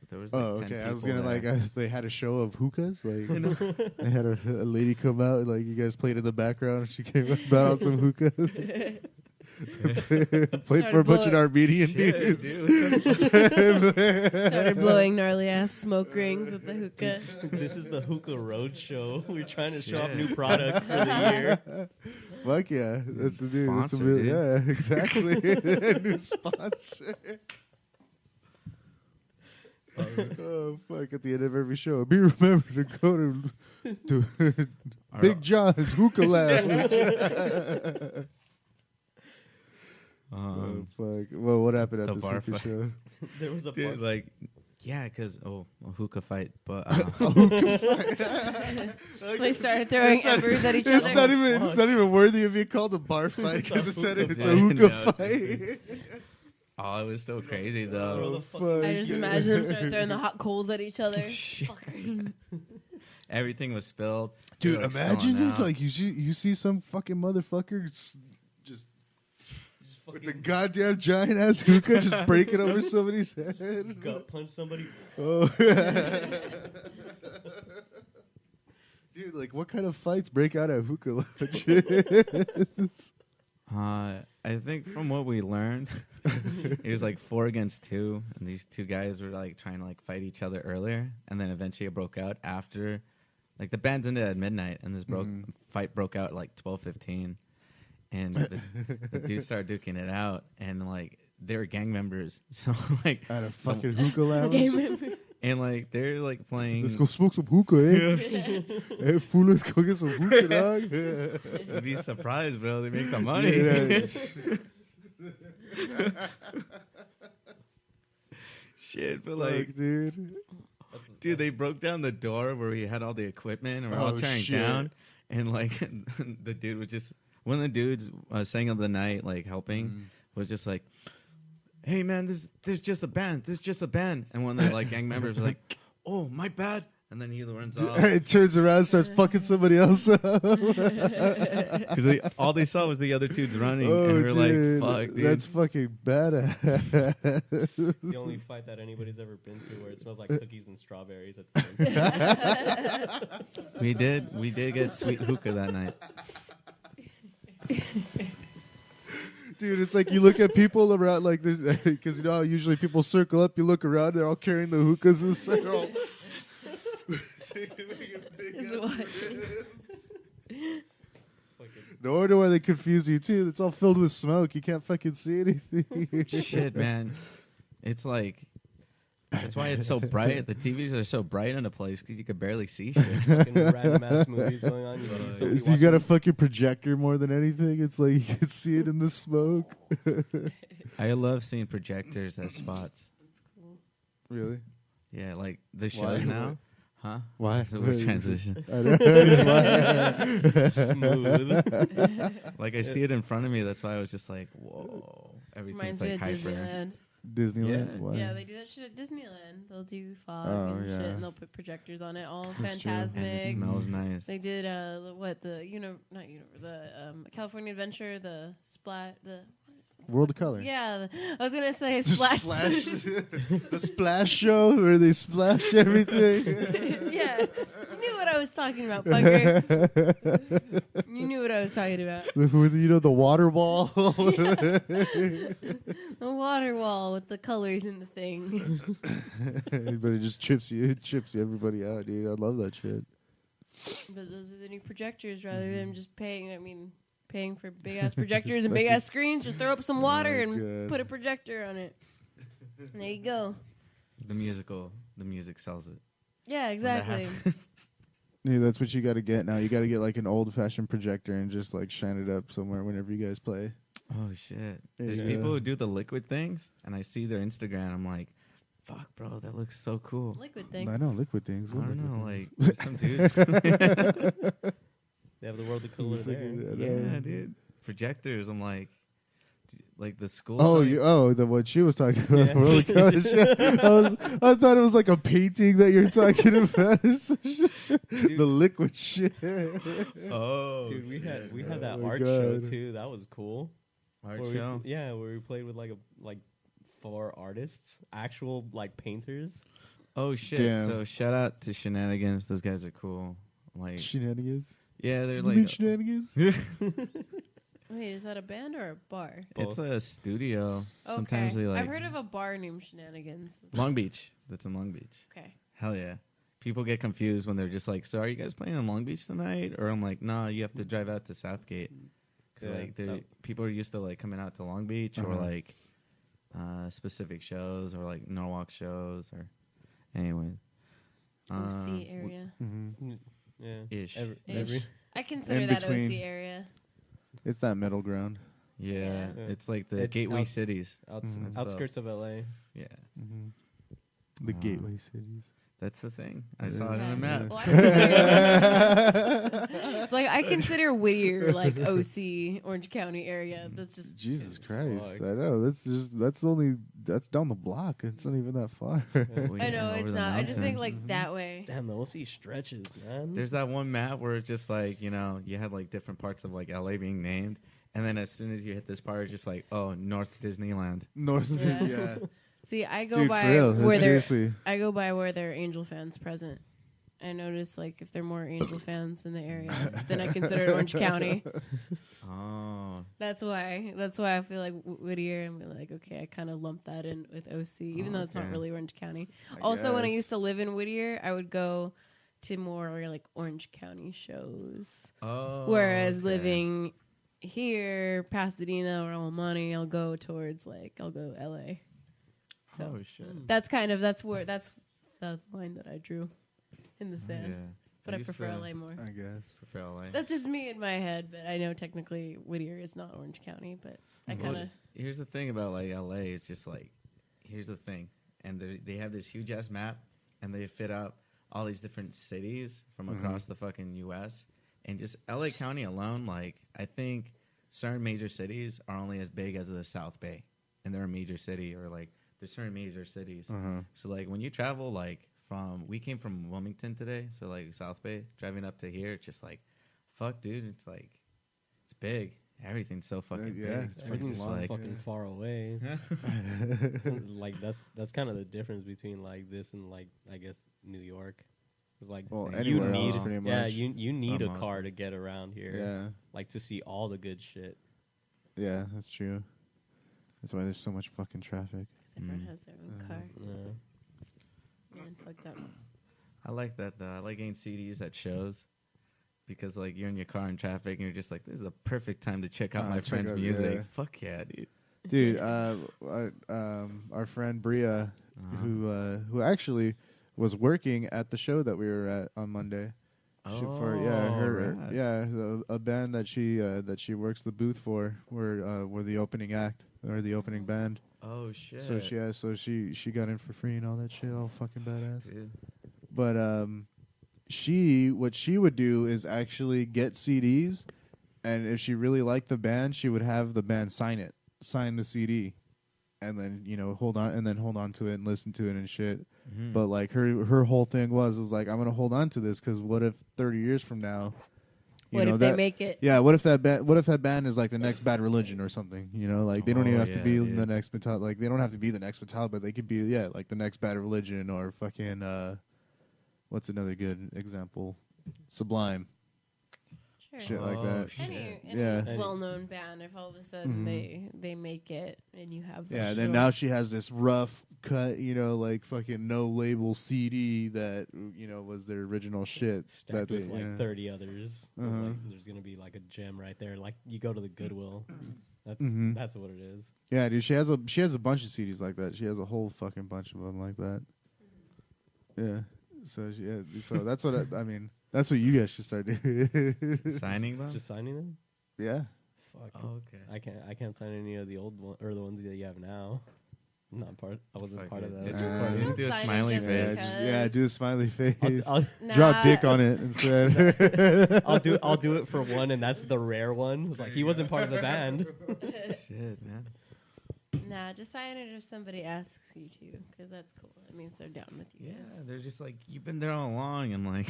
[SPEAKER 2] there was like
[SPEAKER 1] Oh,
[SPEAKER 2] 10
[SPEAKER 1] okay. I was
[SPEAKER 2] people
[SPEAKER 1] gonna
[SPEAKER 2] there.
[SPEAKER 1] they had a show of hookahs. Like they had a lady come out. Like you guys played in the background. And she came out on some hookahs. Played for a bunch of Armenian
[SPEAKER 2] Shit,
[SPEAKER 1] dudes.
[SPEAKER 2] dude.
[SPEAKER 5] Started blowing gnarly ass smoke rings with the hookah.
[SPEAKER 4] This is the Hookah Road Show. We're trying to show off
[SPEAKER 2] Shit.
[SPEAKER 4] new products for the year.
[SPEAKER 1] Fuck yeah, that's the dude. That's a
[SPEAKER 2] Sponsor,
[SPEAKER 1] real,
[SPEAKER 2] dude.
[SPEAKER 1] yeah, exactly. New sponsor. Oh fuck! At the end of every shoa be remembered to go to Big John's Hookah Lounge. Oh fuck! Well, what happened at
[SPEAKER 2] the
[SPEAKER 1] this
[SPEAKER 2] bar
[SPEAKER 1] hookah
[SPEAKER 2] fight.
[SPEAKER 1] show?
[SPEAKER 4] There was a
[SPEAKER 2] Dude,
[SPEAKER 4] bar-
[SPEAKER 2] like, yeah, because a hookah fight, but
[SPEAKER 5] They started throwing embers at each
[SPEAKER 1] It's
[SPEAKER 5] other.
[SPEAKER 1] not even. It's not even worthy of being called a bar fight because it said it's a
[SPEAKER 2] hookah
[SPEAKER 1] hookah
[SPEAKER 2] fight.
[SPEAKER 1] fight.
[SPEAKER 2] oh, it was so crazy
[SPEAKER 4] Throw
[SPEAKER 2] though.
[SPEAKER 4] the fuck-
[SPEAKER 1] Fuck.
[SPEAKER 5] I just imagine them start throwing the hot coals at each other.
[SPEAKER 2] Shit. Everything was spilled.
[SPEAKER 1] Dude,
[SPEAKER 2] They were, like,
[SPEAKER 1] imagine
[SPEAKER 2] spilling
[SPEAKER 1] dude,
[SPEAKER 2] out.
[SPEAKER 1] like you see some fucking motherfucker just with the goddamn giant ass hookah just breaking over somebody's head.
[SPEAKER 4] gut punch somebody.
[SPEAKER 1] Oh. Dude, like what kind of fights break out at hookah lounges?
[SPEAKER 2] I think from what we learned, it was like 4 against 2, and these two guys were like trying to like fight each other earlier, and then eventually it broke out after, like the bands ended at midnight, and this fight broke out at like 12:15, and the dudes started duking it out, and like they were gang members, so like
[SPEAKER 1] At a fucking hookah lounge.
[SPEAKER 5] Game member.
[SPEAKER 2] and like they're like playing.
[SPEAKER 1] Let's go smoke some hookah, eh? Hey, fool, let's go get some hookah, dog.
[SPEAKER 2] You'd be surprised, bro. They make the money.
[SPEAKER 1] Yeah,
[SPEAKER 2] Shit, but
[SPEAKER 1] like,
[SPEAKER 2] like,
[SPEAKER 1] dude.
[SPEAKER 2] dude, they broke down the door where we had all the equipment, and we're all
[SPEAKER 1] Oh,
[SPEAKER 2] tearing
[SPEAKER 1] shit.
[SPEAKER 2] down. And like, the dude was just one of the dudes sang of the night, like helping, was just like, "Hey man, this is just a band. This is just a band." And one of the like gang members was like, "Oh, my bad." And then he runs off
[SPEAKER 1] It turns around and starts fucking somebody else up.
[SPEAKER 2] because all they saw was the other dudes running,
[SPEAKER 1] Oh,
[SPEAKER 2] and we were
[SPEAKER 1] dude,
[SPEAKER 2] like, "Fuck, dude."
[SPEAKER 1] that's fucking badass.
[SPEAKER 4] The only fight that anybody's ever been to where it smells like cookies and strawberries at the same time.
[SPEAKER 2] We did get sweet hookah that night.
[SPEAKER 1] Dude, it's like you look at people around, like there's, because you know how usually people circle up, you look around, they're all carrying the hookahs in the center. All
[SPEAKER 5] Is what?
[SPEAKER 1] no wonder why they confuse you too. It's all filled with smoke. You can't fucking see anything.
[SPEAKER 2] Shit, man. It's like, that's why it's so bright. The TVs are so bright in a place because you could barely see shit.
[SPEAKER 4] Fucking random ass movies going on. You see somebody
[SPEAKER 1] So you got a
[SPEAKER 4] watching-
[SPEAKER 1] fucking projector more than anything. It's like you can see it in the smoke.
[SPEAKER 2] I love seeing projectors at spots.
[SPEAKER 1] Really?
[SPEAKER 2] Yeah, like the
[SPEAKER 1] Why?
[SPEAKER 2] shows now. Huh?
[SPEAKER 1] Why?
[SPEAKER 2] It's a weird transition.
[SPEAKER 1] I don't know.
[SPEAKER 4] smooth.
[SPEAKER 2] Like I see it in front of me. That's why I was just like, whoa. Everything's
[SPEAKER 5] Reminds me
[SPEAKER 2] like
[SPEAKER 5] of
[SPEAKER 2] hyper.
[SPEAKER 5] Disneyland.
[SPEAKER 1] Disneyland?
[SPEAKER 2] Yeah.
[SPEAKER 1] Why?
[SPEAKER 5] Yeah, they do that shit at Disneyland. They'll do fog
[SPEAKER 1] Oh,
[SPEAKER 5] and
[SPEAKER 1] yeah.
[SPEAKER 5] shit, and they'll put projectors on it, all
[SPEAKER 1] That's true.
[SPEAKER 2] And it
[SPEAKER 5] phantasmic.
[SPEAKER 2] smells nice.
[SPEAKER 5] They did the California Adventure, the splat, the
[SPEAKER 1] World of Color.
[SPEAKER 5] yeah. I was gonna say
[SPEAKER 1] The
[SPEAKER 5] splash.
[SPEAKER 1] the splash show where they splash everything.
[SPEAKER 5] Yeah, you knew what I was talking about, fucker. You knew what I was talking about.
[SPEAKER 1] With, you know, the water ball.
[SPEAKER 5] The water wall with the colors in the thing.
[SPEAKER 1] But it just chips everybody out, dude. I love that shit.
[SPEAKER 5] But those are the new projectors rather than just paying for big ass projectors and big ass screens. Just throw up some water
[SPEAKER 1] Oh,
[SPEAKER 5] and
[SPEAKER 1] God.
[SPEAKER 5] put a projector on it. There you go.
[SPEAKER 2] The music sells it.
[SPEAKER 5] Yeah,
[SPEAKER 2] When that
[SPEAKER 5] exactly.
[SPEAKER 2] happens.
[SPEAKER 1] Yeah, that's what you got to get now. You got to get like an old fashioned projector and just like shine it up somewhere whenever you guys play.
[SPEAKER 2] Oh shit! There's
[SPEAKER 1] Yeah.
[SPEAKER 2] people who do the liquid things, and I see their Instagram. I'm like, fuck, bro, that looks so cool.
[SPEAKER 5] Liquid thing.
[SPEAKER 1] I know liquid things.
[SPEAKER 2] I
[SPEAKER 1] What
[SPEAKER 2] don't know,
[SPEAKER 1] liquid
[SPEAKER 2] like there's some dudes.
[SPEAKER 4] They have the world of color
[SPEAKER 1] things?
[SPEAKER 4] there.
[SPEAKER 2] Yeah, dude. Projectors. I'm like the school.
[SPEAKER 1] The what she was talking about.
[SPEAKER 4] Yeah.
[SPEAKER 1] World of Color shit. I thought it was like a painting that you're talking about. The liquid shit.
[SPEAKER 2] Oh,
[SPEAKER 4] Dude, we had
[SPEAKER 1] Oh
[SPEAKER 4] that
[SPEAKER 1] my
[SPEAKER 4] art show
[SPEAKER 1] God.
[SPEAKER 4] too. That was cool.
[SPEAKER 2] art
[SPEAKER 4] Where
[SPEAKER 2] show.
[SPEAKER 4] where we played with like 4 artists, actual like painters.
[SPEAKER 2] Oh shit!
[SPEAKER 1] Damn.
[SPEAKER 2] So shout out to Shenanigans. Those guys are cool. Like,
[SPEAKER 1] Shenanigans.
[SPEAKER 2] yeah, they're
[SPEAKER 1] You mean
[SPEAKER 2] like.
[SPEAKER 1] shenanigans?
[SPEAKER 5] Wait, is that a band or a bar?
[SPEAKER 2] It's a studio.
[SPEAKER 5] Okay.
[SPEAKER 2] Sometimes they like
[SPEAKER 5] I've heard of a bar named Shenanigans.
[SPEAKER 2] Long Beach. That's in Long Beach.
[SPEAKER 5] Okay.
[SPEAKER 2] Hell yeah. People get confused when they're just like, so are you guys playing in Long Beach tonight? Or I'm like, nah, you have to drive out to Southgate. Because
[SPEAKER 4] Yeah,
[SPEAKER 2] like
[SPEAKER 4] that-
[SPEAKER 2] people are used to like coming out to Long Beach or
[SPEAKER 1] Uh-huh.
[SPEAKER 2] like specific shows or like Norwalk shows or anyway.
[SPEAKER 5] OC area.
[SPEAKER 1] Mm-hmm.
[SPEAKER 4] Yeah.
[SPEAKER 2] Ish.
[SPEAKER 5] Ish. I consider
[SPEAKER 1] In
[SPEAKER 5] that
[SPEAKER 1] between.
[SPEAKER 5] OC area.
[SPEAKER 1] It's that middle ground.
[SPEAKER 2] Yeah.
[SPEAKER 4] Yeah.
[SPEAKER 2] It's like the
[SPEAKER 4] It's
[SPEAKER 2] gateway
[SPEAKER 4] out-
[SPEAKER 2] cities.
[SPEAKER 1] Mhm.
[SPEAKER 2] and stuff.
[SPEAKER 4] Outskirts of LA.
[SPEAKER 2] Yeah.
[SPEAKER 1] Mm-hmm. The gateway cities.
[SPEAKER 2] That's the thing. I
[SPEAKER 1] Yeah.
[SPEAKER 2] saw it on a
[SPEAKER 5] Yeah.
[SPEAKER 2] map.
[SPEAKER 5] Well, like I consider Whittier like OC Orange County area. That's just
[SPEAKER 1] Jesus Christ!
[SPEAKER 4] fuck.
[SPEAKER 1] I know that's down the block. It's not even that far.
[SPEAKER 2] Way
[SPEAKER 5] I know
[SPEAKER 2] over
[SPEAKER 5] it's
[SPEAKER 2] the
[SPEAKER 5] not. I just think
[SPEAKER 2] mountain.
[SPEAKER 5] like that way.
[SPEAKER 4] Damn, the OC stretches, man.
[SPEAKER 2] There's that one map where it's just like, you know, you had like different parts of like LA being named. And then as soon as you hit this part, it's just like, oh, North Disneyland.
[SPEAKER 1] North.
[SPEAKER 5] Yeah.
[SPEAKER 1] Yeah.
[SPEAKER 5] See, I go
[SPEAKER 1] Dude,
[SPEAKER 5] by
[SPEAKER 1] for real.
[SPEAKER 5] where there
[SPEAKER 1] Seriously.
[SPEAKER 5] I go by where there are Angel fans present. I notice like if there are more Angel fans in the area, then I consider it Orange County.
[SPEAKER 2] Oh.
[SPEAKER 5] That's why I feel like Whittier and be like, okay, I kind of lump that in with OC, even though it's not
[SPEAKER 2] Okay.
[SPEAKER 5] really Orange County.
[SPEAKER 1] I
[SPEAKER 5] Also, when I
[SPEAKER 1] guess.
[SPEAKER 5] used to live in Whittier, I would go to more like Orange County shows.
[SPEAKER 2] Oh.
[SPEAKER 5] Whereas
[SPEAKER 2] okay.
[SPEAKER 5] living here, Pasadena or El Monte, I'll go towards I'll go LA. So
[SPEAKER 2] Oh shit.
[SPEAKER 5] that's the line that I drew in the sand.
[SPEAKER 2] Yeah.
[SPEAKER 5] But I
[SPEAKER 2] used
[SPEAKER 5] prefer
[SPEAKER 2] to
[SPEAKER 5] LA more.
[SPEAKER 1] I guess.
[SPEAKER 2] prefer LA.
[SPEAKER 5] That's just me in my head, but I know technically Whittier is not Orange County, but I kind of.
[SPEAKER 2] Here's the thing about like LA. It's just like, here's the thing, and they have this huge ass map, and they fit up all these different cities from across the fucking U.S. And just LA County alone, like I think certain major cities are only as big as the South Bay, and they're a major city, or like there's certain major cities. So like when you travel, like we came from Wilmington today, so like South Bay, driving up to here, it's just like, fuck, dude, it's like it's big. Everything's so fucking
[SPEAKER 1] yeah,
[SPEAKER 2] big.
[SPEAKER 1] it's
[SPEAKER 4] Everything's
[SPEAKER 2] Just
[SPEAKER 4] so
[SPEAKER 2] like,
[SPEAKER 4] fucking far away. Like that's kind of the difference between like this and like I guess New York. It's like
[SPEAKER 1] Well,
[SPEAKER 4] you
[SPEAKER 1] anywhere
[SPEAKER 4] need
[SPEAKER 1] else, pretty much.
[SPEAKER 4] yeah you need a
[SPEAKER 2] Almost.
[SPEAKER 4] car to get around here.
[SPEAKER 1] Yeah.
[SPEAKER 4] Like to see all the good shit.
[SPEAKER 1] Yeah, that's true. That's why there's so much fucking traffic.
[SPEAKER 5] Everyone has their own car.
[SPEAKER 4] Yeah.
[SPEAKER 5] Man, fuck that.
[SPEAKER 2] I like that though. I like getting CDs at shows because like you're in your car in traffic and you're just like, this is a perfect time to check out my
[SPEAKER 1] check
[SPEAKER 2] friend's
[SPEAKER 1] out-
[SPEAKER 2] music.
[SPEAKER 1] yeah.
[SPEAKER 2] Fuck yeah, dude.
[SPEAKER 1] Dude, our friend Bria, who actually was working at the show that we were at on Monday. A band that she works the booth for. We're the opening act or the opening band.
[SPEAKER 2] Oh shit.
[SPEAKER 1] So she got in for free and all that shit, all fucking badass.
[SPEAKER 2] Dude.
[SPEAKER 1] But what she would do is actually get CDs, and if she really liked the band, she would have the band sign the CD, and then hold on to it and listen to it and shit. But like her whole thing was like, I'm gonna hold on to this because what if 30 years from now,
[SPEAKER 5] What if they make it?
[SPEAKER 1] Yeah, what if that band is like the next Bad Religion or something? Like they don't even have to be the next Metallica. Like they don't have to be the next Metallica, but they could be like the next Bad Religion or fucking what's another good example? Sublime.
[SPEAKER 5] Sure.
[SPEAKER 1] Shit like that.
[SPEAKER 5] Any
[SPEAKER 1] Yeah.
[SPEAKER 5] well-known band, if all of a sudden they make it and you have the
[SPEAKER 1] Yeah, then now she has this rough cut, like fucking no label CD that was their original shit.
[SPEAKER 4] Stacked
[SPEAKER 1] that
[SPEAKER 4] with like 30 others. It's like, there's gonna be like a gem right there. Like you go to the Goodwill. That's what it is.
[SPEAKER 1] Yeah, dude, she has a bunch of CDs like that. She has a whole fucking bunch of them like that. Yeah. So that's what I mean. That's what you guys should start doing.
[SPEAKER 2] Signing them?
[SPEAKER 4] Just signing them?
[SPEAKER 1] Yeah.
[SPEAKER 4] Fuck.
[SPEAKER 2] Oh, okay.
[SPEAKER 4] I can't sign any of the old one or the ones that you have now. I'm not part. I wasn't
[SPEAKER 2] Fuck
[SPEAKER 4] part
[SPEAKER 2] it.
[SPEAKER 4] of that.
[SPEAKER 2] Just do a
[SPEAKER 5] Sign it
[SPEAKER 2] smiley
[SPEAKER 5] just
[SPEAKER 2] face.
[SPEAKER 5] because.
[SPEAKER 1] Do a smiley face.
[SPEAKER 4] I'll
[SPEAKER 1] Draw dick on it instead.
[SPEAKER 4] I'll do it for one, and that's the rare one. It's like he wasn't part of the band.
[SPEAKER 2] Shit, man.
[SPEAKER 5] Nah, just sign it if somebody asks you to, because that's cool. It means they're down with you
[SPEAKER 2] Yeah,
[SPEAKER 5] guys.
[SPEAKER 2] they're just like, you've been there all along, and like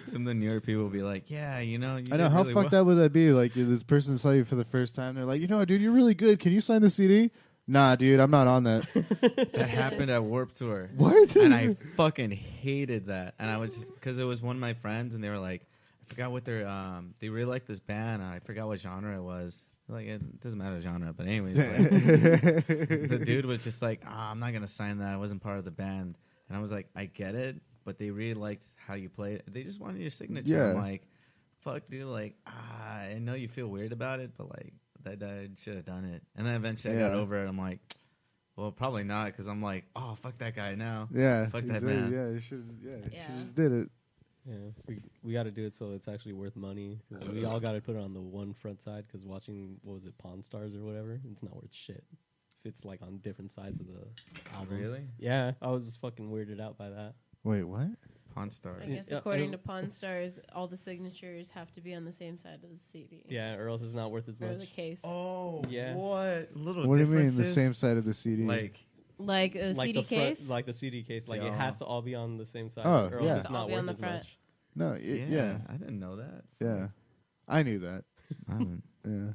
[SPEAKER 2] some of the newer people will be like, yeah, you
[SPEAKER 1] I know,
[SPEAKER 2] did
[SPEAKER 1] how
[SPEAKER 2] really
[SPEAKER 1] fucked
[SPEAKER 2] well.
[SPEAKER 1] up would that be? Like, if this person saw you for the first time, they're like, dude, you're really good. Can you sign the CD? Nah, dude, I'm not on that.
[SPEAKER 2] That happened at Warped Tour.
[SPEAKER 1] What?
[SPEAKER 2] And I fucking hated that. And I was just, because it was one of my friends, and they were like, I forgot what their, they really liked this band, and I forgot what genre it was. Like, it doesn't matter genre, but anyways, like, the dude was just like, I'm not going to sign that. I wasn't part of the band. And I was like, I get it, but they really liked how you played. They just wanted your signature.
[SPEAKER 1] Yeah.
[SPEAKER 2] I'm like, fuck, dude, like, I know you feel weird about it, but like, that I should have done it. And then eventually I got over it. I'm like, well, probably not, because I'm like, oh, fuck that guy now.
[SPEAKER 1] Yeah.
[SPEAKER 2] Fuck that
[SPEAKER 1] exactly.
[SPEAKER 2] man.
[SPEAKER 1] Yeah, you should. Yeah,
[SPEAKER 5] Yeah.
[SPEAKER 1] she just did it.
[SPEAKER 4] Yeah, we got to do it so it's actually worth money. 'Cause we all got to put it on the one front side because watching, what was it, Pawn Stars or whatever, it's not worth shit. If it's like on different sides of the album.
[SPEAKER 2] Really?
[SPEAKER 4] Yeah, I was just fucking weirded out by that.
[SPEAKER 1] Wait, what?
[SPEAKER 2] Pawn Star.
[SPEAKER 5] I guess
[SPEAKER 4] Yeah,
[SPEAKER 5] according
[SPEAKER 4] it
[SPEAKER 5] to Pawn Stars, all the signatures have to be on the same side of the CD.
[SPEAKER 4] Yeah, or else it's not worth as
[SPEAKER 5] Or
[SPEAKER 4] much.
[SPEAKER 5] the case.
[SPEAKER 2] Oh,
[SPEAKER 4] Yeah.
[SPEAKER 2] What? Little
[SPEAKER 1] What do you mean, the
[SPEAKER 2] differences?
[SPEAKER 1] same side of the CD?
[SPEAKER 2] Like,
[SPEAKER 5] Like a
[SPEAKER 4] like
[SPEAKER 5] CD
[SPEAKER 4] the front,
[SPEAKER 5] case?
[SPEAKER 4] like the CD case, like
[SPEAKER 2] Yeah.
[SPEAKER 4] it has to all be on the same side,
[SPEAKER 1] Oh,
[SPEAKER 4] or else
[SPEAKER 1] yeah.
[SPEAKER 4] it's
[SPEAKER 5] All
[SPEAKER 4] not
[SPEAKER 5] be on
[SPEAKER 4] worth
[SPEAKER 5] the
[SPEAKER 4] as
[SPEAKER 5] front.
[SPEAKER 4] much.
[SPEAKER 1] no, yeah.
[SPEAKER 2] I didn't know that.
[SPEAKER 1] Yeah. I knew that.
[SPEAKER 2] I didn't.
[SPEAKER 1] Yeah.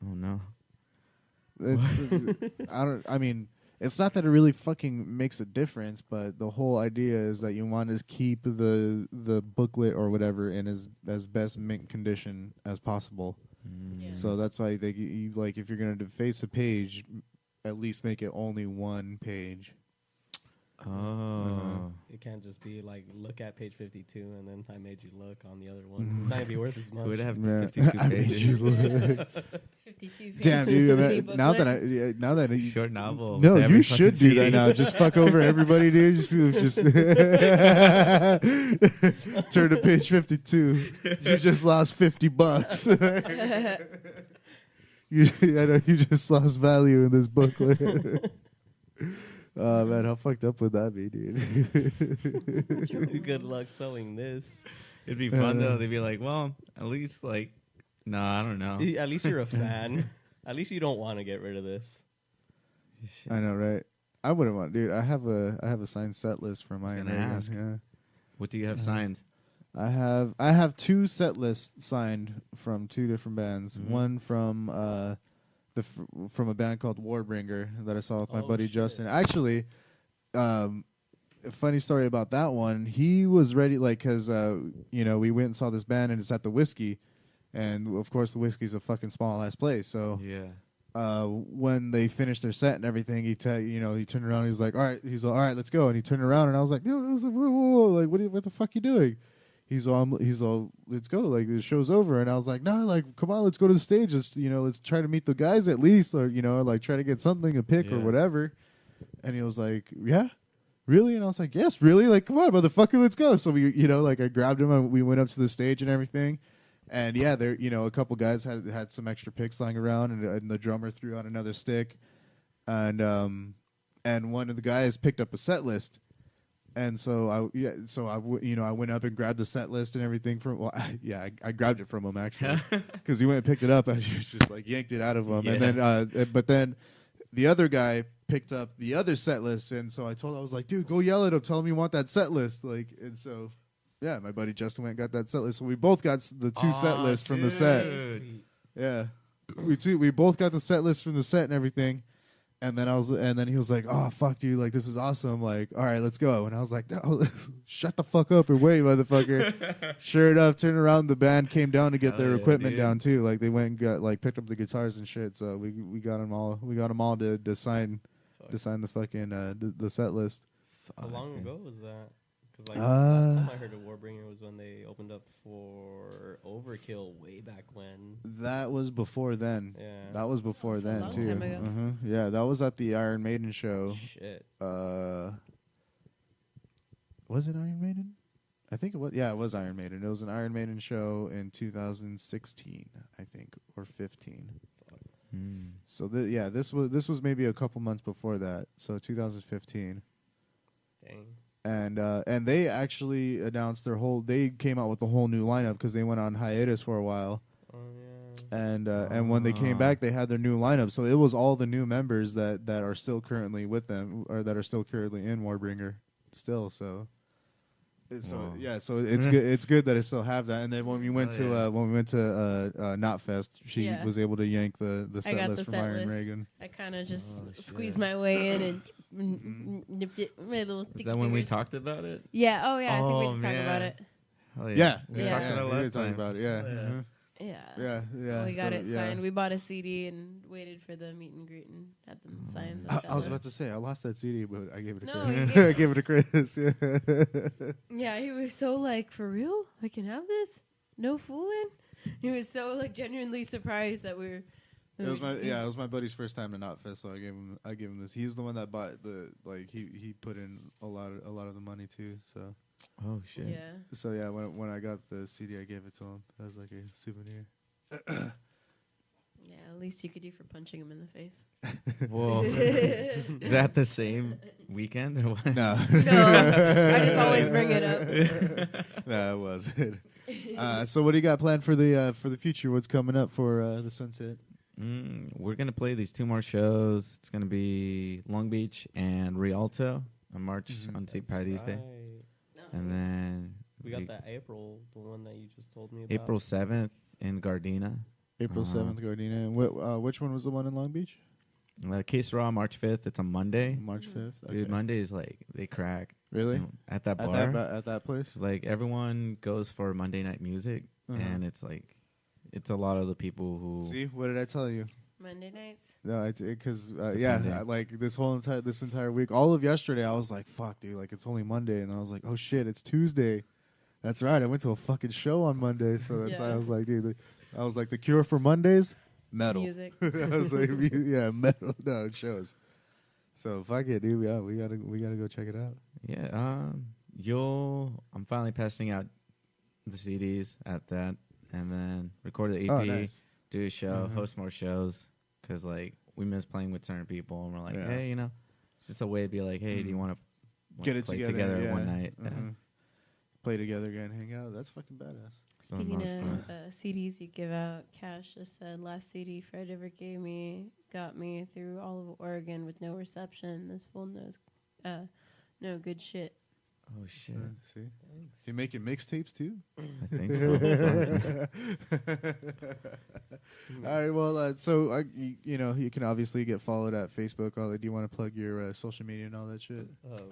[SPEAKER 2] Oh, no.
[SPEAKER 1] It's, I mean, it's not that it really fucking makes a difference, but the whole idea is that you want to keep the booklet or whatever in as best mint condition as possible.
[SPEAKER 5] Yeah.
[SPEAKER 1] So that's why you like, if you're gonna deface a page, at least make it only one page.
[SPEAKER 2] Oh.
[SPEAKER 4] It can't just be like, look at page 52 and then I made you look on the other one. It's not going to be worth as much.
[SPEAKER 2] Who would have
[SPEAKER 1] Yeah.
[SPEAKER 2] 52
[SPEAKER 1] I made
[SPEAKER 2] pages?
[SPEAKER 1] you look.
[SPEAKER 5] 52
[SPEAKER 1] Damn,
[SPEAKER 5] pages
[SPEAKER 1] dude.
[SPEAKER 5] of
[SPEAKER 1] Now that
[SPEAKER 5] booklet.
[SPEAKER 2] Short novel.
[SPEAKER 1] No,
[SPEAKER 2] with every
[SPEAKER 1] you
[SPEAKER 2] fucking
[SPEAKER 1] should do that
[SPEAKER 2] CD.
[SPEAKER 1] now. Just fuck over everybody, dude. Just turn to page 52. You just lost $50. I know you just lost value in this booklet. Oh man, how fucked up would that be, dude?
[SPEAKER 4] Good luck selling this.
[SPEAKER 2] It'd be fun though. They'd be like, well, at least like, no, I don't know.
[SPEAKER 4] At least you're a fan. At least you don't want to get rid of this.
[SPEAKER 1] I know, right? I wouldn't want, dude. I have a signed set list for mine.
[SPEAKER 2] gonna ask.
[SPEAKER 1] Yeah.
[SPEAKER 2] What do you have signed?
[SPEAKER 1] I have 2 set lists signed from 2 different bands.
[SPEAKER 2] Mhm.
[SPEAKER 1] One from from a band called Warbringer that I saw with my
[SPEAKER 4] Oh,
[SPEAKER 1] buddy
[SPEAKER 4] shit.
[SPEAKER 1] Justin. Actually, a funny story about that one. He was ready, like, because we went and saw this band, and it's at the Whiskey, and of course the Whiskey's a fucking small ass place. So
[SPEAKER 2] Yeah.
[SPEAKER 1] when they finished their set and everything, he turned around. He was like, "All right," all right, let's go. And he turned around, and I was like, "Dude, whoa, like, what the fuck you doing?" He's all, let's go. Like, the show's over. And I was like, no, like, come on, let's go to the stage. Let's try to meet the guys at least, or, like, try to get something, a pick or
[SPEAKER 2] Yeah.
[SPEAKER 1] whatever. And he was like, yeah, really? And I was like, yes, really? Like, come on, motherfucker, let's go. So we, like, I grabbed him and we went up to the stage and everything. And yeah, there, a couple guys had some extra picks lying around, and the drummer threw out another stick. And one of the guys picked up a set list. And so I went up and grabbed the set list and everything from. Well, I grabbed it from him actually, because he went and picked it up. I just like yanked it out of him, and then but then the other guy picked up the other set list, and so I was like, dude, go yell at him, tell him you want that set list, like, and so yeah, my buddy Justin went and got that set list, so we both got the 2 set lists from the set. Yeah, we both got the set list from the set and everything. And then he was like, "Oh fuck, dude! Like, this is awesome! Like, all right, let's go." And I was like, "No, shut the fuck up and wait, motherfucker!" Sure enough, turned around, the band came down to get their equipment down too. Like, they went and got picked up the guitars and shit. So we got them all. We got them all to sign the fucking the set list.
[SPEAKER 4] How long ago was that? Because last time I heard of Warbringer was when they opened up for Overkill way back when.
[SPEAKER 1] That was before then.
[SPEAKER 4] Yeah.
[SPEAKER 1] That was before
[SPEAKER 5] That's a
[SPEAKER 1] then
[SPEAKER 5] long
[SPEAKER 1] too.
[SPEAKER 5] time ago.
[SPEAKER 1] Yeah, that was at the Iron Maiden show.
[SPEAKER 4] Shit.
[SPEAKER 1] Was it Iron Maiden? I think it was. Yeah, it was Iron Maiden. It was an Iron Maiden show in 2016, I think, or 15. So this was maybe a couple months before that. So 2015.
[SPEAKER 4] Dang.
[SPEAKER 1] And they actually announced they came out with a whole new lineup because they went on hiatus for a while.
[SPEAKER 4] Oh yeah.
[SPEAKER 1] And when they came back, they had their new lineup. So it was all the new members that are still currently with them, or that are still currently in Warbringer still. So it's good. It's good that I still have that. And then when we went to Knotfest, she was able to yank the set list from Iron Reagan.
[SPEAKER 5] I kind of just squeezed my way in and nipped it with my little sticky
[SPEAKER 2] Is that when we
[SPEAKER 5] fingers.
[SPEAKER 2] talked about it?
[SPEAKER 5] Yeah. Oh yeah. I think we
[SPEAKER 2] Oh,
[SPEAKER 5] did talk about it.
[SPEAKER 2] Hell
[SPEAKER 1] Yeah,
[SPEAKER 2] We
[SPEAKER 5] Yeah.
[SPEAKER 2] talked about it
[SPEAKER 1] we
[SPEAKER 2] last
[SPEAKER 1] did talk
[SPEAKER 2] time.
[SPEAKER 1] about it. Yeah,
[SPEAKER 2] Yeah.
[SPEAKER 5] Yeah.
[SPEAKER 1] yeah.
[SPEAKER 5] We got
[SPEAKER 1] So,
[SPEAKER 5] it signed. We bought a CD and waited for the meet and greet and had them sign the
[SPEAKER 1] I was
[SPEAKER 5] set
[SPEAKER 1] about to say I lost that CD, but I gave it to
[SPEAKER 5] No,
[SPEAKER 1] Chris.
[SPEAKER 5] you gave
[SPEAKER 1] I gave it to Chris. Yeah.
[SPEAKER 5] Yeah, he was so like, for real? I can have this? No fooling? He was so like genuinely surprised that we were.
[SPEAKER 1] It was my buddy's first time to Knotfest, so I gave him this. He's the one that bought he put in a lot of the money too. So
[SPEAKER 2] Oh shit.
[SPEAKER 5] Yeah.
[SPEAKER 1] so yeah, when I got the CD, I gave it to him as like a souvenir.
[SPEAKER 5] Yeah, at least you could do for punching him in the face.
[SPEAKER 2] Whoa. Is that the same weekend or what?
[SPEAKER 1] No,
[SPEAKER 5] No, I just always bring it up.
[SPEAKER 1] no, it wasn't. So what do you got planned for the future? What's coming up for the Sunset?
[SPEAKER 2] We're gonna play these 2 more shows. It's gonna be Long Beach and Rialto on March on St. Patty's Day, and then
[SPEAKER 4] We got that April, the one that you just told me about.
[SPEAKER 2] April 7th in Gardena.
[SPEAKER 1] April 7th, Gardena. And which one was the one in Long Beach?
[SPEAKER 2] Case Raw March 5th. It's a Monday.
[SPEAKER 1] March 5th. Okay.
[SPEAKER 2] Dude, Mondays like they crack.
[SPEAKER 1] Really?
[SPEAKER 2] You know, at that bar.
[SPEAKER 1] At that place?
[SPEAKER 2] Like everyone goes for Monday night music, and it's like it's a lot of the people who.
[SPEAKER 1] See, what did I tell you?
[SPEAKER 5] Monday nights.
[SPEAKER 1] No, because
[SPEAKER 2] Depending.
[SPEAKER 1] like this entire week, all of yesterday, I was like, "Fuck, dude!" Like it's only Monday, and I was like, "Oh shit, it's Tuesday." That's right. I went to a fucking show on Monday, so that's why I
[SPEAKER 5] Yeah.
[SPEAKER 1] was like, dude. I was like, the cure for Mondays, metal.
[SPEAKER 5] Music.
[SPEAKER 1] I was like, yeah, metal. No, it shows. So fuck it, dude. Yeah, we gotta go check it out.
[SPEAKER 2] Yeah. I'm finally passing out the CDs at that, and then record the EP,
[SPEAKER 1] Oh, nice.
[SPEAKER 2] do a show,
[SPEAKER 1] Mhm.
[SPEAKER 2] host more shows, because like we miss playing with certain people, and we're like,
[SPEAKER 1] Yeah.
[SPEAKER 2] hey, it's just a way to be like, hey, do you want to
[SPEAKER 1] Get it
[SPEAKER 2] play
[SPEAKER 1] together, yeah.
[SPEAKER 2] one night?
[SPEAKER 1] Mhm. Play together again, hang out. That's fucking badass.
[SPEAKER 5] Speaking
[SPEAKER 2] most
[SPEAKER 5] of CDs you give out, Cash just said last CD Fred ever gave me got me through all of Oregon with no reception. This fool knows no good shit.
[SPEAKER 2] Oh shit!
[SPEAKER 1] See, you making mixtapes too?
[SPEAKER 2] I think so.
[SPEAKER 1] All right. Well, so you can obviously get followed at Facebook. Do you want to plug your social media and all that shit?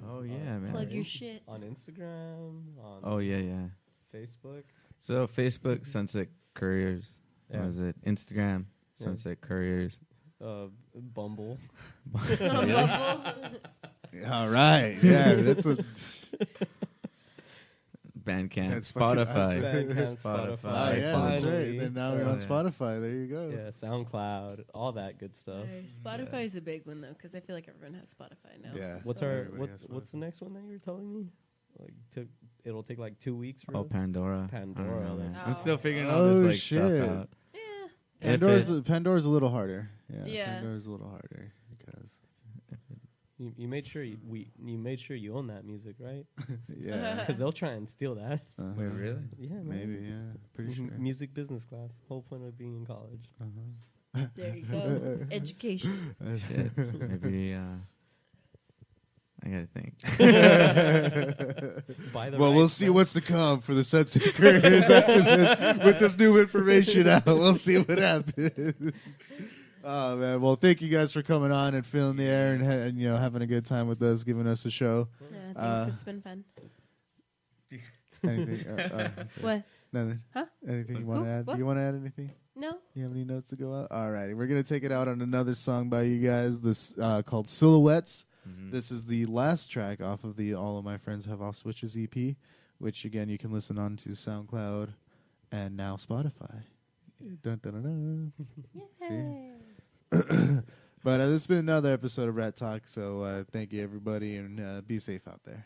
[SPEAKER 2] Oh, yeah, man.
[SPEAKER 5] Plug your shit.
[SPEAKER 4] On Instagram, on
[SPEAKER 2] Oh yeah.
[SPEAKER 4] Facebook.
[SPEAKER 2] So Facebook, Sunset Couriers.
[SPEAKER 4] Yeah.
[SPEAKER 2] What was it? Instagram,
[SPEAKER 4] Yeah.
[SPEAKER 2] Sunset Couriers.
[SPEAKER 4] Bumble.
[SPEAKER 1] All right. Yeah, that's a.
[SPEAKER 2] Bandcamp,
[SPEAKER 1] That's fucking
[SPEAKER 2] Spotify.
[SPEAKER 1] awesome.
[SPEAKER 4] Bandcamp,
[SPEAKER 2] Spotify.
[SPEAKER 1] Oh
[SPEAKER 4] Spotify.
[SPEAKER 1] yeah, that's right.
[SPEAKER 4] Finally.
[SPEAKER 1] Then now we're
[SPEAKER 2] Oh,
[SPEAKER 1] on
[SPEAKER 2] yeah.
[SPEAKER 1] Spotify. There you go.
[SPEAKER 4] Yeah, SoundCloud, all that good stuff.
[SPEAKER 5] Spotify is a big one though, because I feel like everyone has Spotify now.
[SPEAKER 1] Yeah.
[SPEAKER 4] What's
[SPEAKER 1] So
[SPEAKER 4] our
[SPEAKER 1] everybody has
[SPEAKER 4] what's the
[SPEAKER 1] Spotify.
[SPEAKER 4] next one that you were telling me? Like it'll take like 2 weeks for
[SPEAKER 2] Oh,
[SPEAKER 4] us?
[SPEAKER 2] Pandora.
[SPEAKER 4] Pandora,
[SPEAKER 2] I don't know, man.
[SPEAKER 5] that's-
[SPEAKER 2] I'm still figuring
[SPEAKER 1] Oh,
[SPEAKER 2] all this like
[SPEAKER 1] shit.
[SPEAKER 2] stuff out.
[SPEAKER 5] Yeah.
[SPEAKER 2] If
[SPEAKER 1] Pandor's a little harder. Yeah.
[SPEAKER 5] Yeah.
[SPEAKER 1] Pandor's a little harder because
[SPEAKER 4] You made sure you made sure you own that music, right?
[SPEAKER 1] yeah.
[SPEAKER 4] Because they'll try and steal that.
[SPEAKER 1] Uh-huh.
[SPEAKER 2] Wait, really?
[SPEAKER 4] Yeah, man.
[SPEAKER 1] Maybe. Yeah. Pretty sure.
[SPEAKER 4] Music business class. Whole point of being in college.
[SPEAKER 1] Uh-huh.
[SPEAKER 5] There you go. Education.
[SPEAKER 2] Shit. Maybe. I gotta think.
[SPEAKER 4] Buy the
[SPEAKER 1] Well,
[SPEAKER 4] rights,
[SPEAKER 1] we'll see
[SPEAKER 4] man.
[SPEAKER 1] what's to come for the Sunset Couriers after this. With this new information out, we'll see what happens. Oh man! Well, thank you guys for coming on and filling the air and having a good time with us, giving us a show.
[SPEAKER 5] Yeah, thanks.
[SPEAKER 1] Uh,
[SPEAKER 5] It's been fun.
[SPEAKER 1] Anything? Sorry.
[SPEAKER 5] What?
[SPEAKER 1] Nothing.
[SPEAKER 5] Huh?
[SPEAKER 1] Anything you want to
[SPEAKER 5] Who?
[SPEAKER 1] add?
[SPEAKER 5] What?
[SPEAKER 1] Do you want to add anything?
[SPEAKER 5] No.
[SPEAKER 1] You have any notes to go out? All right, we're gonna take it out on another song by you guys. This called Silhouettes.
[SPEAKER 2] Mhm.
[SPEAKER 1] This is the last track off of the All of My Friends Have Off Switches EP, which again you can listen on to SoundCloud and now Spotify. Dun, dun, dun, dun.
[SPEAKER 5] Yay.
[SPEAKER 1] But this has been another episode of Rat Talk. So thank you everybody, and be safe out there.